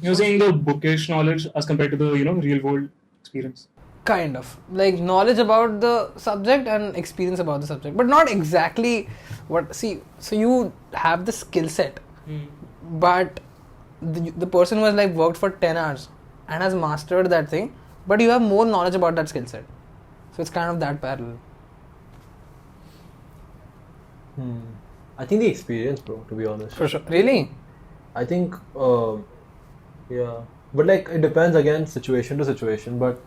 Speaker 2: You're saying the bookish knowledge as compared to the, you know, real world experience.
Speaker 1: kind of. Like knowledge about the subject and experience about the subject. But not exactly what... See, so you have the skill set. But the person who has like worked for 10 hours and has mastered that thing, but you have more knowledge about that skill set. So it's kind of that parallel.
Speaker 3: I think the experience, bro, to be honest.
Speaker 1: For sure. Really?
Speaker 3: I think, yeah. But like, it depends again, situation to situation. But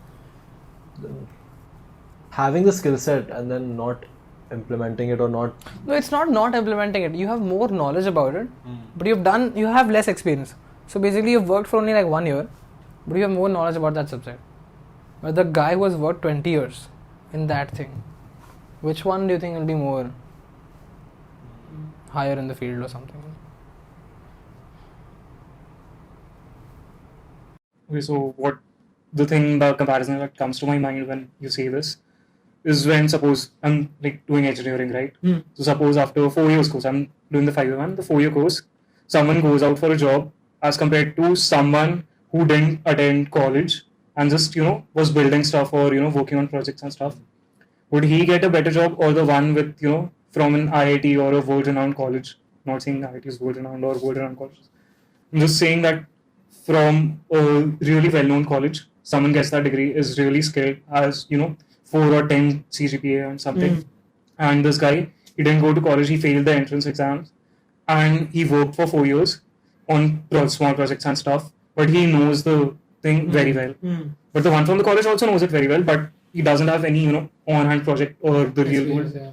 Speaker 3: having the skill set and then not implementing it or not.
Speaker 1: No, it's not implementing it. You have more knowledge about it, but you have less experience. So basically, you've worked for only like 1 year, but you have more knowledge about that subject. But the guy who has worked 20 years in that thing, which one do you think will be more higher in the field or something?
Speaker 2: Okay, so the comparison that comes to my mind when you say this is when, suppose I'm like doing engineering, right? So suppose after 4 years course, I'm doing the 5-year one, the 4-year course, someone goes out for a job as compared to someone who didn't attend college and just, you know, was building stuff or, you know, working on projects and stuff. Would he get a better job or the one with, you know, from an IIT or a world-renowned college? Not saying IIT is world-renowned or world-renowned colleges. I'm just saying that from a really well-known college, someone gets that degree, is really skilled, has, you know, 4 or 10 CGPA and something. And this guy, he didn't go to college, he failed the entrance exams, and he worked for 4 years on small projects and stuff, but he knows the thing very well. But the one from the college also knows it very well, but he doesn't have any, you know, on-hand project or the real world.
Speaker 1: Yeah.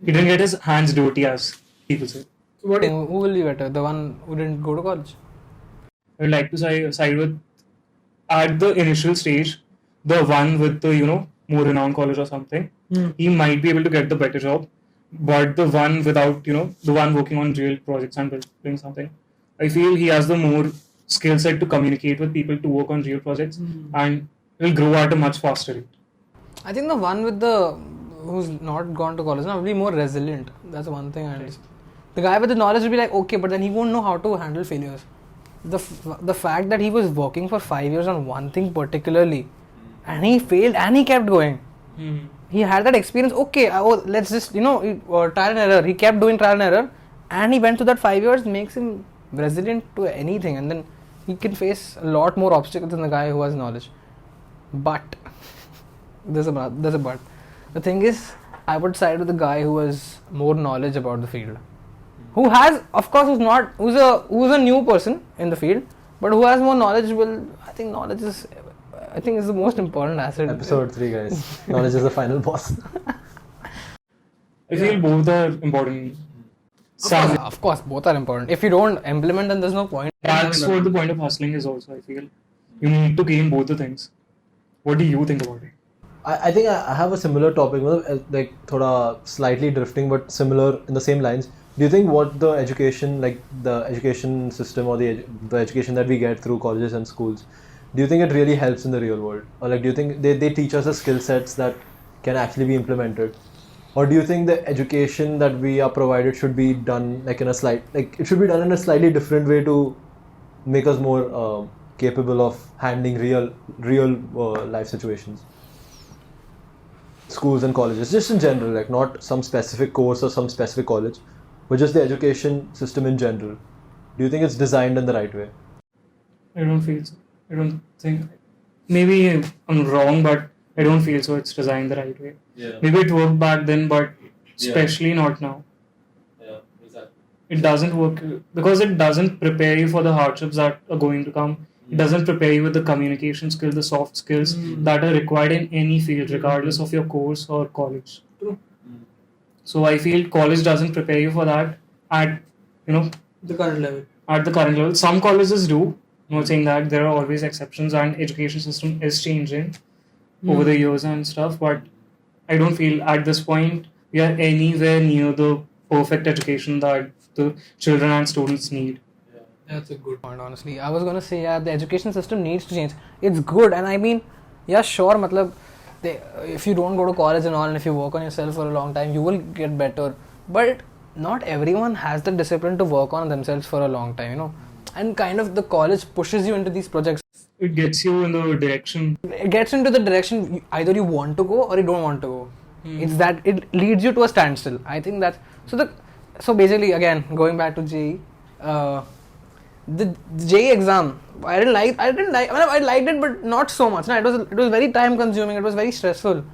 Speaker 2: He didn't get his hands dirty, as people say.
Speaker 1: Who will be better? The one who didn't go to college?
Speaker 2: I would like to side with, at the initial stage, the one with the, you know, more renowned college or something, he might be able to get the better job. But the one without, the one working on real projects and doing something, I feel he has the more skill set to communicate with people to work on real projects, and will grow at a much faster rate.
Speaker 1: I think the one who's not gone to college will be more resilient. That's one thing I understand. The guy with the knowledge will be like, okay, but then he won't know how to handle failures. The fact that he was working for 5 years on one thing particularly, and he failed and he kept going. He had that experience. Okay, let's just trial and error. He kept doing trial and error, and he went through that 5 years. Makes him resilient to anything, and then he can face a lot more obstacles than the guy who has knowledge. But there's a but. The thing is, I would side with the guy who has more knowledge about the field, who's a new person in the field, but who has more knowledge. I think knowledge is the most important asset.
Speaker 3: Episode 3, guys. Knowledge is the final boss.
Speaker 2: I feel both are important.
Speaker 1: Of course, both are important. If you don't implement, then there's no point.
Speaker 2: That's what the point of hustling is also, I feel. You need to gain both the things. What do you think about it?
Speaker 3: I think I have a similar topic, like thoda slightly drifting but similar in the same lines. Do you think what the education system or the education that we get through colleges and schools, do you think it really helps in the real world? Or like, do you think they teach us the skill sets that can actually be implemented? Or do you think the education that we are provided should be done it should be done in a slightly different way to make us more capable of handling real life situations? Schools and colleges, just in general, like not some specific course or some specific college, but just the education system in general. Do you think it's designed in the right way?
Speaker 2: I don't feel so. I don't think. Maybe I'm wrong, but I don't feel so. It's designed the right way.
Speaker 5: Yeah.
Speaker 2: Maybe it worked back then, but especially not now.
Speaker 5: Yeah, exactly.
Speaker 2: It doesn't work because it doesn't prepare you for the hardships that are going to come. It doesn't prepare you with the communication skills, the soft skills that are required in any field, regardless of your course or college.
Speaker 5: True.
Speaker 2: So I feel college doesn't prepare you for that at
Speaker 5: The current level.
Speaker 2: At the current level. Some colleges do. I'm not saying that there are always exceptions, and education system is changing over the years and stuff. But I don't feel at this point we are anywhere near the perfect education that the children and students need.
Speaker 5: That's a good
Speaker 1: point, honestly. I was gonna say, the education system needs to change. It's good, and I mean, sure, if you don't go to college and all, and if you work on yourself for a long time, you will get better. But not everyone has the discipline to work on themselves for a long time, And kind of the college pushes you into these projects.
Speaker 2: It gets you in the direction.
Speaker 1: It gets into the direction either you want to go or you don't want to go. It's that it leads you to a standstill. I think that's so basically, again, going back to JEE, the JEE exam, I liked it, but not so much. It was very time consuming. It was very stressful.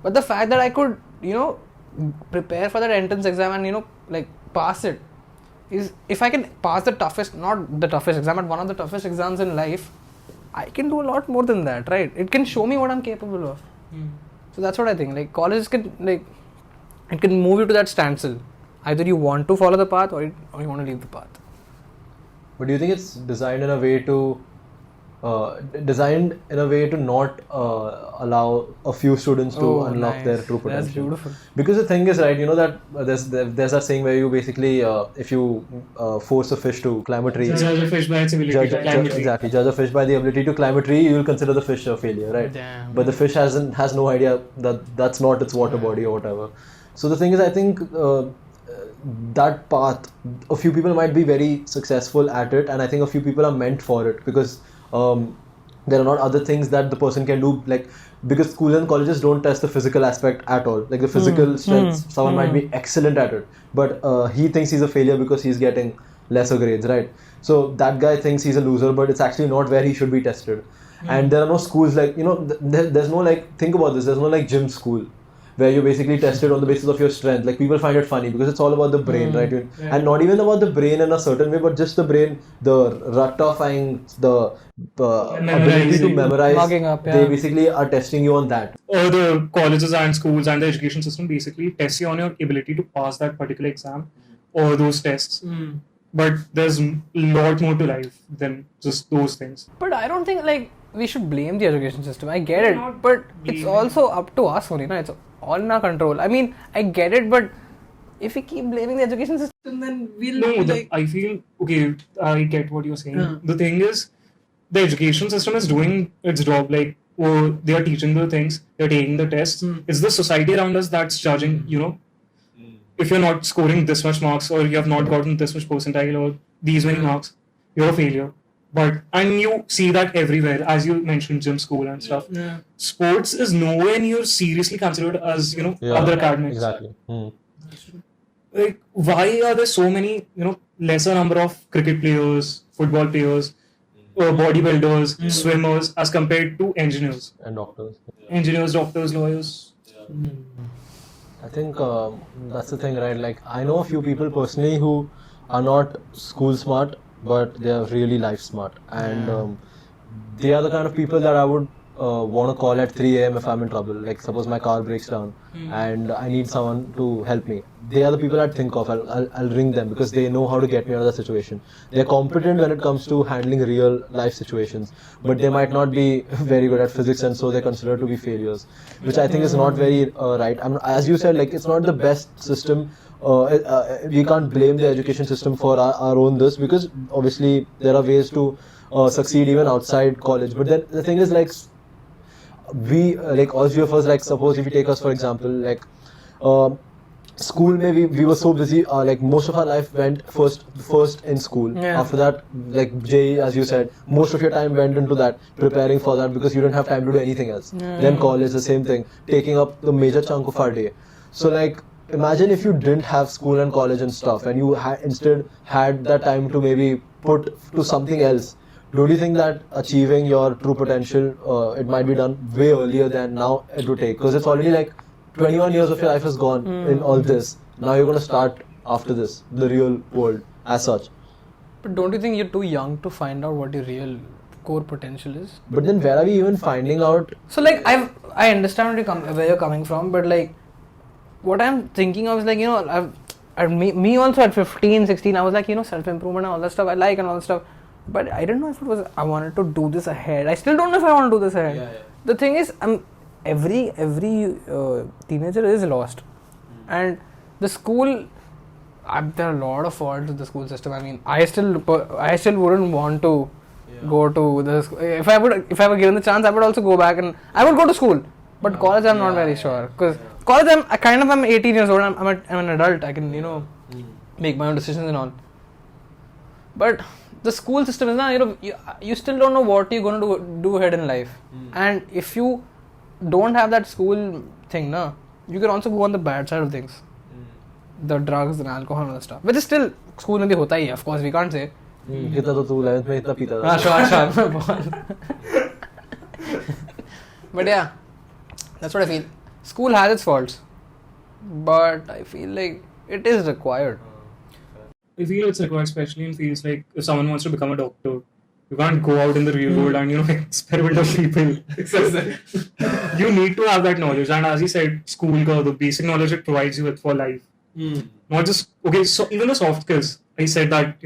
Speaker 1: But the fact that I could, prepare for that entrance exam and pass it, is if I can pass not the toughest exam, but one of the toughest exams in life, I can do a lot more than that, right? It can show me what I'm capable of. So that's what I think. Like colleges can it can move you to that standstill. Either you want to follow the path or you want to leave the path.
Speaker 3: But do you think it's designed in a way to not allow a few students to unlock their true potential?
Speaker 1: That's beautiful.
Speaker 3: Because the thing is, right, that there's that saying where you basically, if you force a fish to climb a tree,
Speaker 2: Judge a fish by its ability to climb a tree.
Speaker 3: Exactly, judge a fish by the ability to climb a tree, you will consider the fish a failure, right?
Speaker 1: Damn.
Speaker 3: But the fish has no idea that's not its water body or whatever. So the thing is, I think that path, a few people might be very successful at it, and I think a few people are meant for it because there are not other things that the person can do, because schools and colleges don't test the physical aspect at all. Like the physical strength, someone might be excellent at it, but he thinks he's a failure because he's getting lesser grades, right? So that guy thinks he's a loser, but it's actually not where he should be tested. And there are no schools there's no think about this, there's no gym school where you basically tested on the basis of your strength. Like people find it funny because it's all about the brain, right? And not even about the brain in a certain way, but just the brain, the ratifying, the ability to memorize. They basically are testing you on that.
Speaker 2: Or the colleges and schools and the education system basically test you on your ability to pass that particular exam or those tests. But there's a lot more to life than just those things.
Speaker 1: But I don't think we should blame the education system. I get it,
Speaker 2: not
Speaker 1: but it's
Speaker 2: blaming.
Speaker 1: also up to us only. It's all in our control. I mean, I get it, but if we keep blaming the education system, then we'll
Speaker 2: No,
Speaker 1: be like.
Speaker 2: I feel, okay, I get what you're saying.
Speaker 1: Yeah.
Speaker 2: The thing is, the education system is doing its job. Like, oh, they are teaching the things, they're taking the tests. It's the society around us that's judging, if you're not scoring this much marks or you have not gotten this much percentile or these many marks, you're a failure. And you see that everywhere, as you mentioned, gym, school and stuff.
Speaker 1: Yeah.
Speaker 2: Sports is nowhere near seriously considered as,
Speaker 3: Yeah,
Speaker 2: other academics.
Speaker 3: exactly.
Speaker 2: Like, why are there so many, lesser number of cricket players, football players, bodybuilders, swimmers as compared to engineers?
Speaker 3: And doctors.
Speaker 2: Engineers, doctors, lawyers.
Speaker 3: I think that's the thing, right? Like, I know a few people personally who are not school smart, but they are really life smart. And they are the kind of people that I would want to call at 3 a.m. if I'm in trouble. Like, suppose my car breaks down and I need someone to help me. They are the people I'd think of. I'll ring them because they know how to get me out of the situation. They're competent when it comes to handling real life situations, but they might not be very good at physics, and so they're considered to be failures, which I think is not very right. As you said, like, it's not the best system. We can't blame the education system for our own this, because obviously there are ways to succeed even outside college. But then the thing is, like, we like all three of us, like, suppose if you take us for example, like school, maybe we were so busy, like most of our life went first in school.
Speaker 1: Yeah.
Speaker 3: After that, like JEE, as you said, most of your time went into that, preparing for that, because you didn't have time to do anything else. Then college, the same thing, taking up the major chunk of our day. So like, imagine if you didn't have school and college and stuff, and you instead had that time to maybe put to something else. Don't you think that achieving your true potential, it might be done way earlier than now it would take? Because it's already like 21 years of your life has gone in all this. Now you're going to start after this, the real world as such.
Speaker 1: But don't you think you're too young to find out what your real core potential is?
Speaker 3: But then where are we even finding out?
Speaker 1: So like, I understand where you're coming from, but like, what I'm thinking of is like, me also at 15, 16, I was like, self-improvement and all that stuff I like and all that stuff. But I didn't know if it was, I wanted to do this ahead. I still don't know if I want to do this ahead.
Speaker 5: Yeah.
Speaker 1: The thing is, every teenager is lost. And the school, there are a lot of faults with the school system. I mean, I still wouldn't want to go to the school. If I were given the chance, I would also go back and I would go to school. But college, I'm not very sure. Because college, I'm 18 years old. I'm an adult. I can, make my own decisions and all. But the school system is not, you still don't know what you're going to do ahead in life. And if you don't have that school thing, you can also go on the bad side of things. The drugs and alcohol and all that stuff. Which is still, school mein bhi hota hi hai, of course, we can't say.
Speaker 3: Kitna to tu 11th mein itna pita tha.
Speaker 1: Sure. But yeah, that's what I feel. School has its faults. But I feel like it is required.
Speaker 2: I feel it's required, especially in fields like if someone wants to become a doctor, you can't go out in the real world and experiment on people. You need to have that knowledge, and as you said, school the basic knowledge it provides you with for life. Not just so even the soft skills. I said that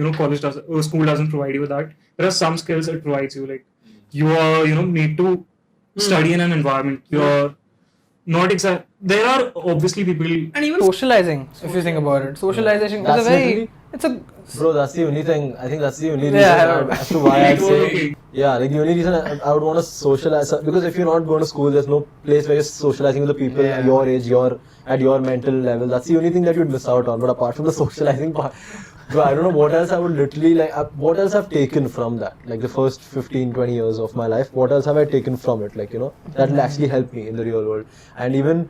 Speaker 2: school doesn't provide you with that. There are some skills it provides you, like you are need to study in an environment. You're not exact. There are obviously people,
Speaker 1: And even socializing, if you think about it. Socialization
Speaker 3: That's
Speaker 1: is a very...
Speaker 3: literally-
Speaker 1: It's a...
Speaker 3: Bro, that's the only thing. I think that's the only reason
Speaker 1: Yeah,
Speaker 3: as to why I'd say.
Speaker 2: Okay.
Speaker 3: Yeah, like the only reason I would want to socialize, because if you're not going to school, there's no place where you're socializing with the people your age, at your mental level. That's the only thing that you'd miss out on. But apart from the socializing part, bro, I don't know what else I would literally what else I've taken from that. Like the first 15, 20 years of my life, what else have I taken from it? Like, that will actually help me in the real world. And even,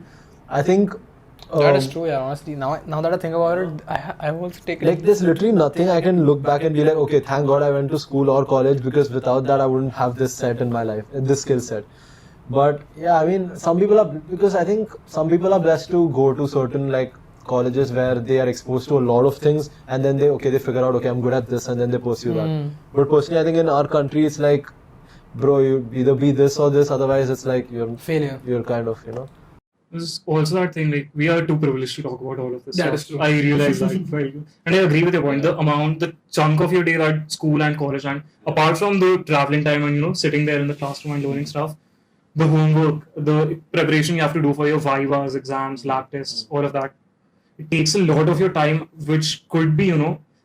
Speaker 3: I think...
Speaker 1: that is true, yeah, honestly. Now that I think about it, I've also taken...
Speaker 3: Like, there's literally nothing I can look back and be like, okay, thank God I went to school or college, because without that I wouldn't have this set in my life, this skill set. But yeah, I mean, because I think some people are blessed to go to certain like colleges where they are exposed to a lot of things, and then they figure out, okay, I'm good at this, and then they pursue that. But personally, I think in our country, it's like, bro, you either be this or this, otherwise it's like
Speaker 1: Failure.
Speaker 3: You're kind of,
Speaker 2: There's also that thing like we are too privileged to talk about all of this.
Speaker 5: That
Speaker 2: stuff.
Speaker 5: is true.
Speaker 2: I realize that, and I agree with your point. The chunk of your day that school and college, and apart from the traveling time and sitting there in the classroom and learning stuff, the homework, the preparation you have to do for your vivas, exams, lab tests, all of that, it takes a lot of your time, which could be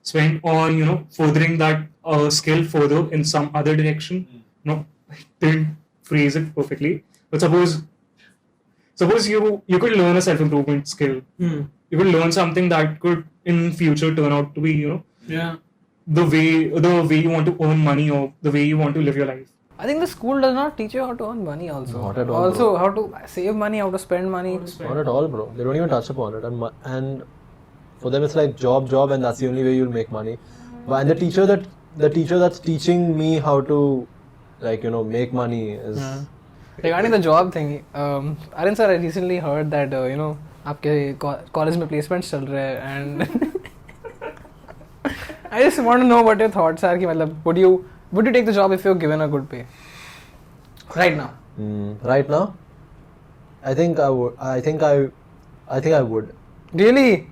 Speaker 2: spent on furthering that skill further in some other direction. I didn't phrase it perfectly, but suppose you could learn a self-improvement skill. You could learn something that could in future turn out to be the way you want to earn money or the way you want to live your life.
Speaker 1: I think the school does not teach you how to earn money also.
Speaker 3: Not at all,
Speaker 1: Also,
Speaker 3: bro.
Speaker 1: how to save money, how to spend money.
Speaker 3: Not at all, bro. They don't even touch upon it, and for them it's like job, and that's the only way you'll make money. But and the teacher that's teaching me how to make money is.
Speaker 1: Regarding the job thing, Aaryan sir, I recently heard that आपके college में placements चल रहे हैं and I just want to know what your thoughts are कि मतलब would you take the job if you're given a good pay right now?
Speaker 3: Right now, I think I would. I think I would.
Speaker 1: Really?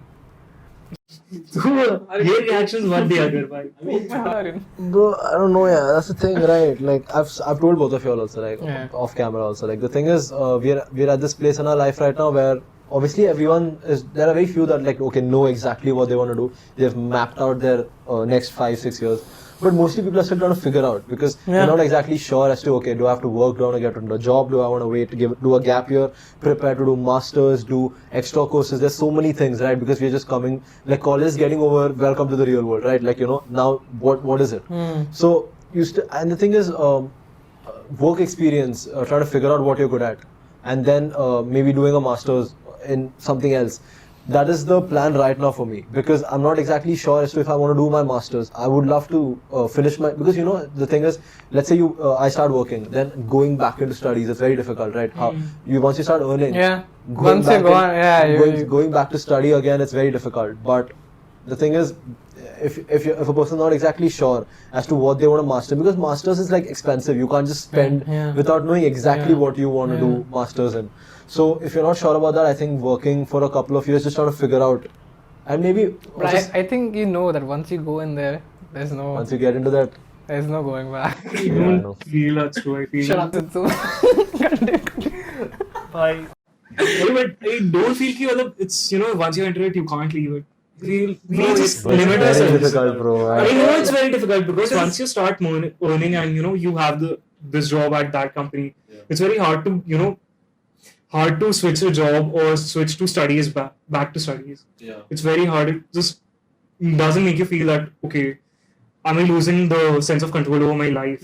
Speaker 2: ये reactions मत दिया कर भाई.
Speaker 1: Aaryan.
Speaker 3: Bro, I don't know, yeah. That's the thing, right? Like I've told both of you all also, like off camera also. Like the thing is, we're at this place in our life right now where obviously there are very few that know exactly what they want to do. They've mapped out their next 5-6 years. But mostly people are still trying to figure out because they're not exactly sure as to, do I have to work, do I want to get into a job, do I want to wait to do a gap year, prepare to do masters, do extra courses. There's so many things, right? Because we're just coming, like college is getting over, welcome to the real world, right? Now what is it? So and the thing is, work experience, trying to figure out what you're good at, and then maybe doing a masters in something else. That is the plan right now for me because I'm not exactly sure as to if I want to do my masters. I would love to finish my, because the thing is, let's say I start working, then going back into studies is very difficult, right? Once you start earning, going back to study again, it's very difficult. But the thing is, if a person's not exactly sure as to what they want to master, because masters is expensive, you can't just spend without knowing exactly what you want to do masters in. So if you're not sure about that, I think working for a couple of years, just trying to figure out, and maybe.
Speaker 1: But I think that once you go in there, there's no.
Speaker 3: Once you get into that,
Speaker 1: there's no going back.
Speaker 2: I don't feel that's true. I feel.
Speaker 1: Shut up, Sitsu.
Speaker 2: Bye. But I don't feel that it's once you enter it, you can't leave it. We just limit
Speaker 3: it's very
Speaker 2: ourselves.
Speaker 3: difficult, bro.
Speaker 2: I know it's very difficult because once you start earning and you have this job at that company, it's very hard to switch a job or switch to studies back to studies. It's very hard. It just doesn't make you feel that am I losing the sense of control over my life?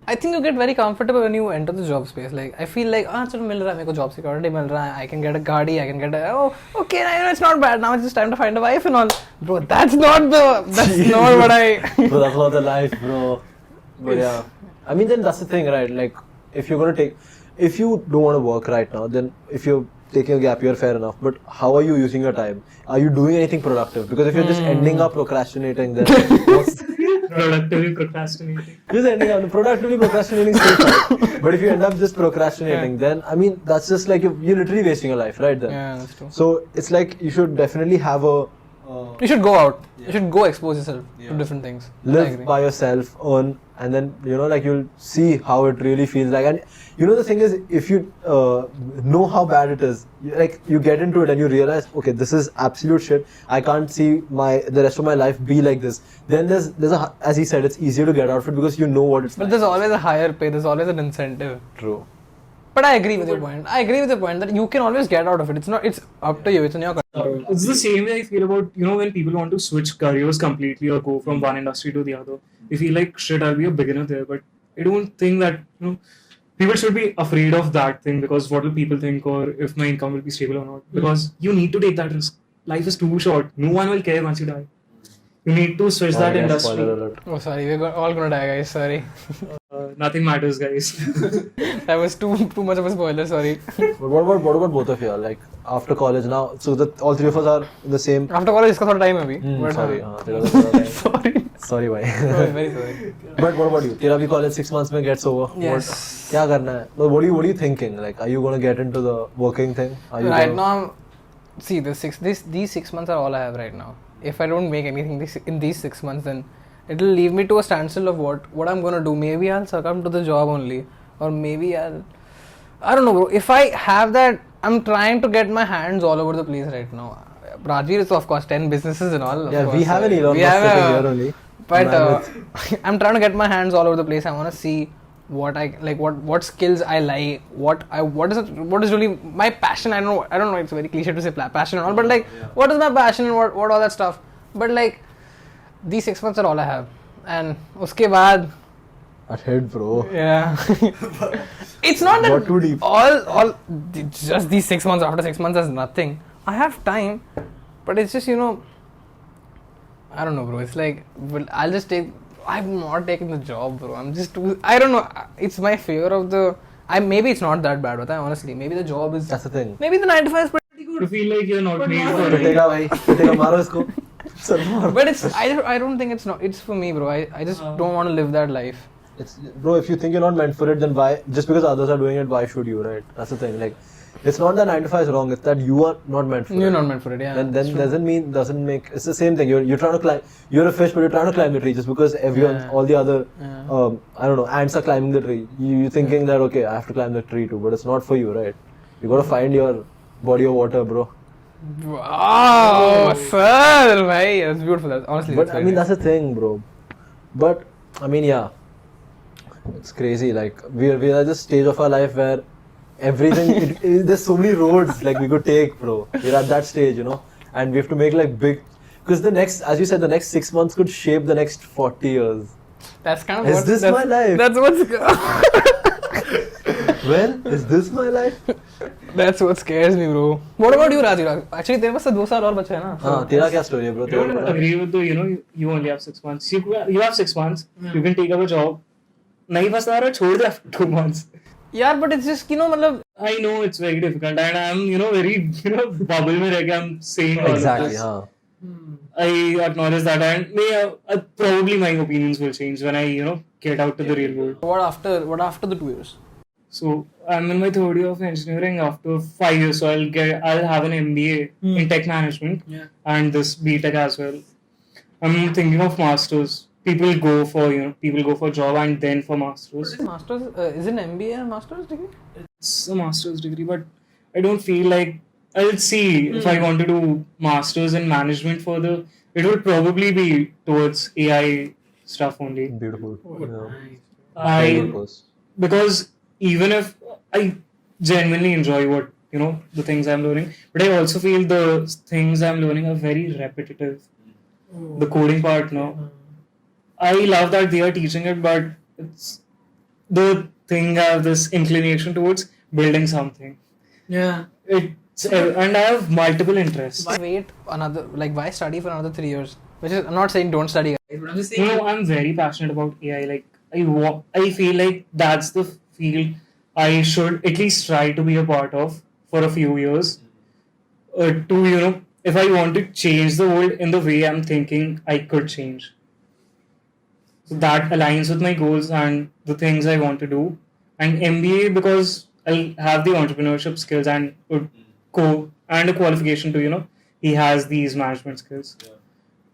Speaker 1: I think you get very comfortable when you enter the job space. I feel like चलो मिल रहा है मेरे को job security मिल रहा है. I can get a gaadi, I can get it's not bad. Now it's just time to find a wife and all. Bro, that's not what I.
Speaker 3: Bro, that's not the life, bro. But yeah, I mean then that's the thing, right? If you don't want to work right now, then if you're taking a gap year, fair enough. But how are you using your time? Are you doing anything productive? Because if you're just ending up procrastinating, then
Speaker 2: Productively procrastinating.
Speaker 3: Just ending up productively procrastinating is still fine. But if you end up just procrastinating, then I mean that's just you're literally wasting your life, right? Then.
Speaker 1: Yeah, that's true.
Speaker 3: So it's you should definitely have a.
Speaker 1: You should go out. You should go expose yourself to different things.
Speaker 3: Live by yourself, earn, and then you'll see how it really feels like. And the thing is, if you know how bad it is, you get into it and you realize, this is absolute shit. I can't see the rest of my life be like this. Then there's as he said, it's easier to get out of it because you know what it's.
Speaker 1: But there's always a higher pay. There's always an incentive.
Speaker 3: True.
Speaker 1: But I agree with your point. That you can always get out of it. It's up to you. It's in your control.
Speaker 2: It's the same way I feel about when people want to switch careers completely or go from one industry to the other. They feel like shit, I'll be a beginner there. But I don't think that people should be afraid of that thing because what will people think or if my income will be stable or not. Because you need to take that risk. Life is too short. No one will care once you die. You need to switch that industry.
Speaker 1: Oh, sorry. We're all gonna die, guys. Sorry.
Speaker 2: Nothing matters, guys.
Speaker 1: That was too much of a spoiler. Sorry.
Speaker 3: But what about both of you? After college now, so all three of us are in the same.
Speaker 1: After college, इसका थोड़ा time है अभी.
Speaker 3: Sorry.
Speaker 1: Sorry.
Speaker 3: Sorry, bhai.
Speaker 1: Oh, very sorry.
Speaker 3: But what about you? तेरा भी college 6 months में gets over.
Speaker 1: Yes.
Speaker 3: क्या करना है? What are you thinking? Like, are you gonna get into the working thing? Are you
Speaker 1: Right
Speaker 3: gonna...
Speaker 1: now, see, these 6 months are all I have right now. If I don't make anything in these 6 months, then it will leave me to a standstill of what I'm gonna do. Maybe I'll succumb to the job only, or maybe I don't know, bro. If I have that, I'm trying to get my hands all over the place right now. Rajveer is of course 10 businesses and all.
Speaker 3: Yeah, we have an Elon
Speaker 1: we
Speaker 3: Musk
Speaker 1: have
Speaker 3: sitting here only.
Speaker 1: But
Speaker 3: Man,
Speaker 1: I'm trying to get my hands all over the place. I want to see what I like, what skills I like, what is really my passion. I don't know. It's very cliche to say passion and all, but like, what is my passion and what all that stuff. But like, these 6 months are all I have, and uske baad,
Speaker 3: That hit, bro.
Speaker 1: yeah. It's not that
Speaker 3: Not too deep.
Speaker 1: all just these 6 months, after 6 months is nothing. I have time, but it's just, I don't know, bro. It's like, well, I'm not taking the job, bro. I'm just too, I don't know. It's my fear of maybe it's not that bad, but honestly, maybe the job is,
Speaker 3: That's the thing.
Speaker 1: maybe the 9 to 5 is pretty good.
Speaker 2: You feel like you're not made for it.
Speaker 3: पिटेगा भाई, पिटेगा मारो इसको. चल मारो.
Speaker 1: But I don't think it's for me, bro. I just don't want to live that life.
Speaker 3: Bro, if you think you're not meant for it, then why? Just because others are doing it, why should you, right? That's the thing. Like, it's not that 9 to 5 is wrong. It's that you are not meant for it.
Speaker 1: You're not meant for it, yeah.
Speaker 3: Then doesn't make. It's the same thing. You're trying to climb. You're a fish, but you're trying to climb the tree. Just because everyone, all the other, I don't know, ants are climbing the tree. You're thinking that okay, I have to climb the tree too, but it's not for you, right? You gotta find your body of water, bro.
Speaker 1: Wow, sir, bhai, that's beautiful. Honestly,
Speaker 3: But I mean, that's the thing, bro. But I mean, yeah, it's crazy. Like we are at this stage of our life where everything there's so many roads like we could take, bro. We're at that stage, and we have to make like big, because as you said, the next 6 months could shape the next 40 years.
Speaker 1: That's kind of
Speaker 3: Is this my life?
Speaker 1: That's what's
Speaker 3: Well, is this my life?
Speaker 1: That's what scares me, bro. What about you, Rajveer? Actually, तेरे पास तो 2 साल और बचे हैं ना.
Speaker 3: हाँ, तेरा क्या story है, bro?
Speaker 2: I don't agree with you only have 6 months. You have 6 months. You can take up a job. नहीं फंसना आ रहा छोड़ दे after 2 months.
Speaker 1: Yeah, but it's just मतलब.
Speaker 2: I know it's very difficult, and I'm very bubble में रह के I'm saying all of
Speaker 3: Exactly,
Speaker 2: this.
Speaker 3: हाँ.
Speaker 2: I acknowledge that, and probably my opinions will change when I get out to the real world.
Speaker 1: What after the 2 years?
Speaker 2: So I'm in my 3rd year of engineering. After 5 years, so I'll have an MBA in tech management and this BTech as well. I'm thinking of masters. People go for job and then for masters.
Speaker 1: Masters is it an MBA and master's degree?
Speaker 2: It's a master's degree, but I don't feel like I'll see if I want to do masters in management further. It will probably be towards AI stuff only.
Speaker 3: Beautiful. Yeah.
Speaker 2: Because even if I genuinely enjoy what the things I'm learning, but I also feel the things I'm learning are very repetitive. The coding part now, I love that they are teaching it, but it's the thing I have this inclination towards building something.
Speaker 5: Yeah.
Speaker 2: And I have multiple interests.
Speaker 1: Why study for another 3 years? Which is, I'm not saying don't study, guys, but I'm just saying.
Speaker 2: I'm very passionate about AI. Like I feel like that's the field I should at least try to be a part of for a few years. If I want to change the world in the way I'm thinking I could change. So that aligns with my goals and the things I want to do. And MBA because I'll have the entrepreneurship skills and a qualification to he has these management skills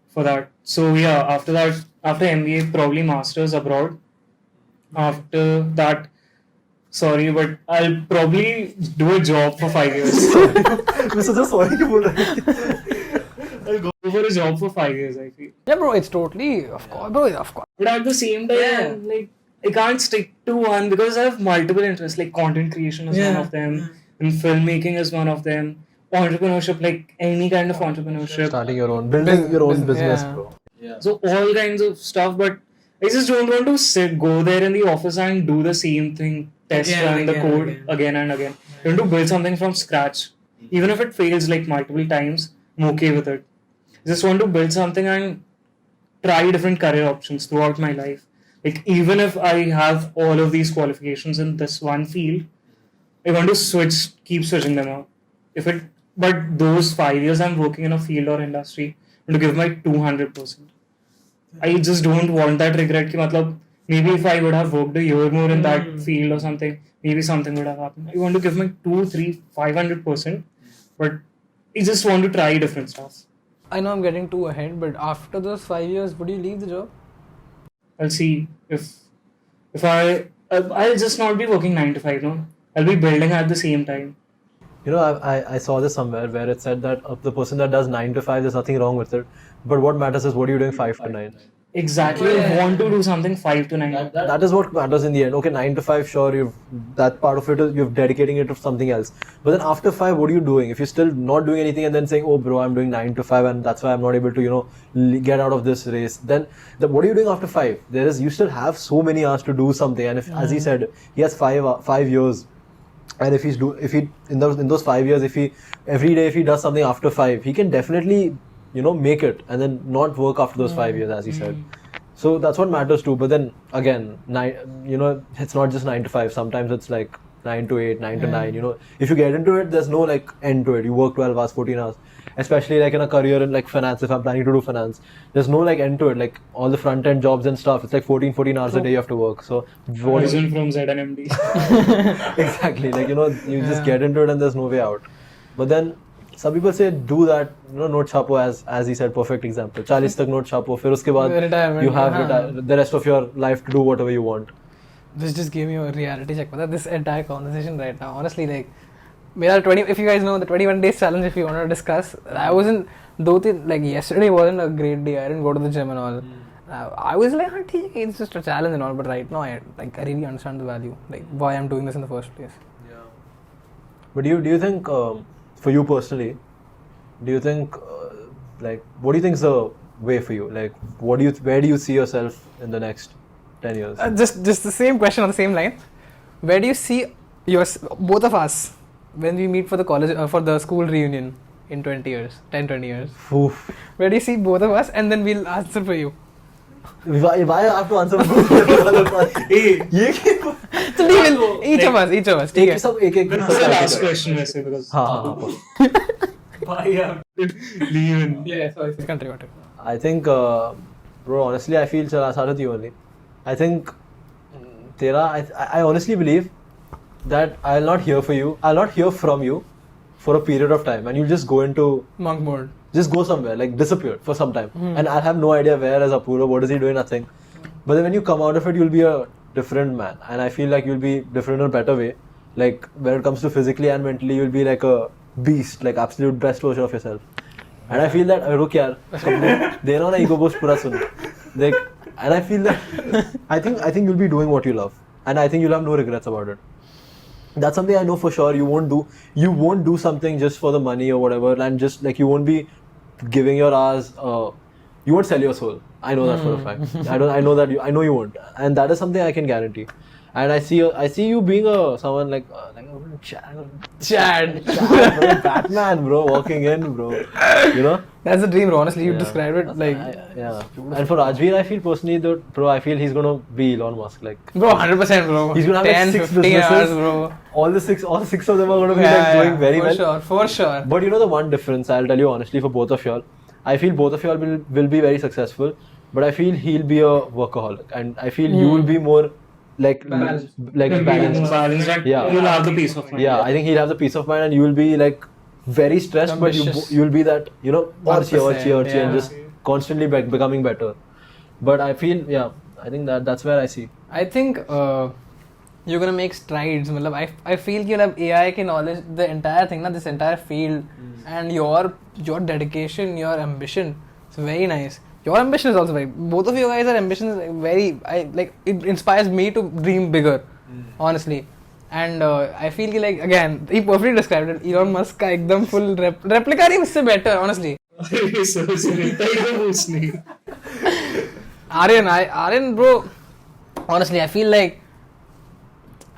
Speaker 2: for that. So yeah, after MBA probably masters abroad. After that, sorry, but I'll probably do a job for 5 years. I'll go for a job for 5 years, I feel.
Speaker 1: Yeah, bro, it's totally, of course, bro, of course.
Speaker 2: But at the same time, like, I can't stick to one because I have multiple interests, like content creation is one of them, and filmmaking is one of them, entrepreneurship, like any kind of entrepreneurship.
Speaker 3: Starting your own, building your own business, bro.
Speaker 5: Yeah.
Speaker 2: So all kinds of stuff, but I just don't want to go there in the office and do the same thing, run the code again and again. I want to build something from scratch. Even if it fails like multiple times, I'm okay with it. I just want to build something and try different career options throughout my life. Like even if I have all of these qualifications in this one field, I want to keep switching them out. But those 5 years I'm working in a field or industry, I want to give my 200%. I just don't want that regret. कि मतलब maybe if I would have worked a year more in that field or something, maybe something would have happened. I want to give my 2, 3, 500%, but I just want to try different stuff.
Speaker 1: I know I'm getting too ahead, but after those 5 years, would you leave the job?
Speaker 2: I'll see if I'll just not be working 9 to 5. No, I'll be building at the same time.
Speaker 3: You know, I saw this somewhere where it said that the person that does 9 to 5, there's nothing wrong with it. But what matters is what are you doing 5 to 9.
Speaker 2: Exactly. I want to do something 5 to 9.
Speaker 3: That is what matters in the end. Okay, 9 to 5, sure, that part of it is you're dedicating it to something else. But then after 5, what are you doing? If you're still not doing anything and then saying, oh bro, I'm doing 9 to 5 and that's why I'm not able to, get out of this race, then what are you doing after 5? You still have so many hours to do something. And if, as he said, he has 5 years. And if in those 5 years, every day if he does something after 5, he can definitely make it and then not work after those 5 years, as he said. So that's what matters too. But then again, it's not just 9 to 5. Sometimes it's like 9 to 8, 9 to 9. If you get into it, there's no like end to it. You work 12 hours, 14 hours. Especially like in a career in like finance, if I'm planning to do finance, there's no like end to it. Like all the front end jobs and stuff, it's like 14 hours a day you have to work. So
Speaker 2: Origin from ZNMD.
Speaker 3: Exactly. Like you just get into it and there's no way out. But then some people say do that, note chapo, as he said, perfect example. 40 tak note chapo, फिर उसके बाद you have the rest of your life to do whatever you want.
Speaker 1: This just gave me a reality check. This entire conversation right now, honestly, like, if you guys know the 21 days challenge, if you want to discuss, I wasn't, like yesterday wasn't a great day. I didn't go to the gym and all. I was like, it's just a challenge and all, but right now I really understand the value, like why I'm doing this in the first place.
Speaker 3: Yeah. But do you think, for you personally, do you think, what do you think is the way for you? Like, where do you see yourself in the next 10 years?
Speaker 1: Just the same question on the same line. Where do you see both of us when we meet for the college for the school reunion in 10, 20 years?
Speaker 3: Oof.
Speaker 1: Where do you see both of us, and then we'll answer for you.
Speaker 3: Why I have to answer for
Speaker 1: So each of us.
Speaker 2: That's the last question, because why you have to leave in?
Speaker 1: Yeah, sorry. Country water.
Speaker 3: I think, bro, honestly, I feel Sarati only. I think, I honestly believe that I'll not hear from you for a period of time, and you'll just go into
Speaker 1: monk mode.
Speaker 3: Just go somewhere, like disappear for some time. And I'll have no idea where is Apoorva, what is he doing, nothing. But then when you come out of it, you'll be a different man. And I feel like you'll be different in a better way. Like when it comes to physically and mentally, you'll be like a beast, like absolute best version of yourself. And I feel that, रुक यार, दे रहा हूँ ना ego boost पूरा सुन. Like, and I feel that, I think you'll be doing what you love. And I think you'll have no regrets about it. That's something I know for sure you won't do. You won't do something just for the money or whatever, and just like you won't be giving your hours. You won't sell your soul. I know that for a fact. I know you won't, and that is something I can guarantee. And I see you being someone like Chad, bro, Batman, bro, walking in, bro.
Speaker 1: That's the dream, bro. Honestly, you described it like.
Speaker 3: Yeah. And for Rajveer, I feel personally that, bro, I feel he's gonna be Elon Musk, like.
Speaker 1: Bro, 100%, bro.
Speaker 3: He's gonna have
Speaker 1: 10,
Speaker 3: like 6
Speaker 1: 15
Speaker 3: businesses,
Speaker 1: hours, bro.
Speaker 3: All the six of them are gonna be doing very well.
Speaker 1: For sure.
Speaker 3: But the one difference, I'll tell you honestly, for both of y'all, I feel both of y'all will be very successful, but I feel he'll be a workaholic, and I feel you will be more balanced. Yeah.
Speaker 2: You'll have the peace of mind.
Speaker 3: Yeah, I think he'll have the peace of mind, and you will be like very stressed,
Speaker 1: ambitious.
Speaker 3: But you'll be that, cheer, and just constantly becoming better. But I feel, I think that's where I see.
Speaker 1: I think you're gonna make strides. I feel you'll have AI ki knowledge, the entire thing, this entire field, and your dedication, your ambition. It's very nice. Your ambition is also both of you guys are ambitions it inspires me to dream bigger, honestly. And I feel like, again, he perfectly described it. Elon Musk ka ekdam full replica nahi usse better, honestly. Aaryan, bro, honestly, I feel like,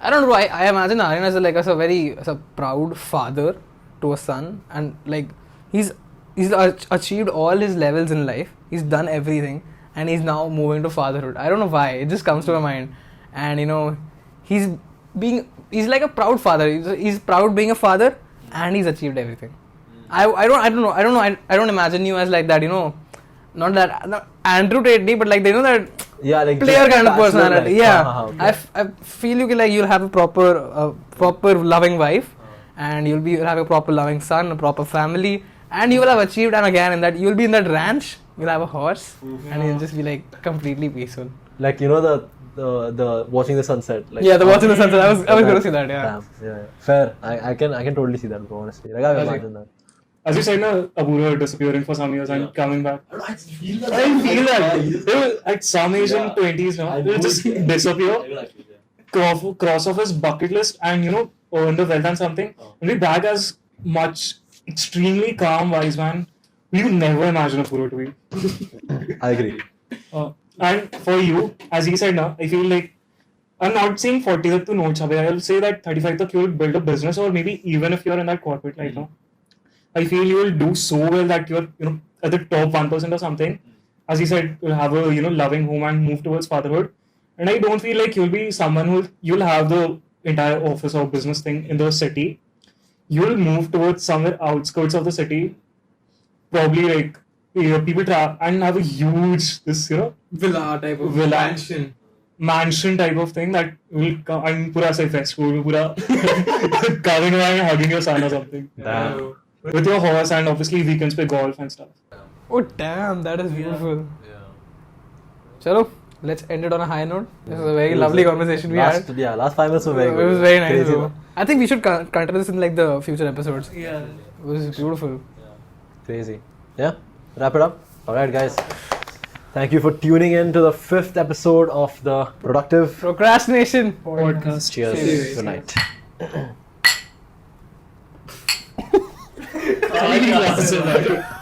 Speaker 1: I don't know, I imagine Aaryan as a proud father to a son, and like he's achieved all his levels in life. He's done everything, and he's now moving to fatherhood. I don't know why, it just comes to my mind. And he's like a proud father. He's proud being a father, and he's achieved everything. I don't imagine you as like that, not that not Andrew Tate, but like they know that
Speaker 3: Yeah, like
Speaker 1: player
Speaker 3: just
Speaker 1: kind of
Speaker 3: bachelor
Speaker 1: personality.
Speaker 3: life.
Speaker 1: Yeah,
Speaker 3: Okay.
Speaker 1: I feel you can like you'll have a proper loving wife, and you'll have a proper loving son, a proper family, and you will have achieved. And again, in that you'll be in that ranch, you'll have a horse, and you'll just be like completely peaceful.
Speaker 3: Like you know the watching the sunset. Like,
Speaker 1: Yeah, the watching the sunset. I was going to see that. Yeah.
Speaker 3: Damn, yeah. Fair. I can totally see that, bro, honestly. Like I imagine that.
Speaker 2: As you said, Apoorva disappearing for some years and coming back.
Speaker 6: I feel that.
Speaker 2: I feel that. They will, at some age in 20s now, they'll just disappear, cross off his bucket list and, earn the wealth and something. And be back as extremely calm, wise man. You never imagine Apoorva to be.
Speaker 3: I agree.
Speaker 2: And for you, as he said now, I feel like I'm not saying 40 tak to no chabe. I'll say that 35 tak you will build a business, or maybe even if you're in that corporate life now, I feel you will do so well that you're at the top 1% or something. As he said, you'll have a loving home and move towards fatherhood. And I don't feel like you'll be someone you'll have the entire office or business thing in the city. You'll move towards somewhere outskirts of the city, probably like people travel and have a huge
Speaker 5: Villa type of
Speaker 2: Villa. mansion type of thing that will come and pura say festival pura coming around and hugging your son or something
Speaker 3: Damn.
Speaker 2: with your horse, and obviously weekends play golf and stuff.
Speaker 1: Oh damn, that is beautiful. Chalo, let's end it on a high note. This was a very lovely conversation we had.
Speaker 3: Yeah, last 5 minutes were very good.
Speaker 1: It was very nice.
Speaker 3: Crazy,
Speaker 1: Though.
Speaker 3: man.
Speaker 1: I think we should continue this in like the future episodes.
Speaker 5: Yeah.
Speaker 1: It was beautiful.
Speaker 3: Crazy. Yeah, wrap it up. Alright, guys. Thank you for tuning in to the 5th episode of the Productive
Speaker 1: Procrastination
Speaker 2: Podcast.
Speaker 3: Cheers. Good night.
Speaker 2: I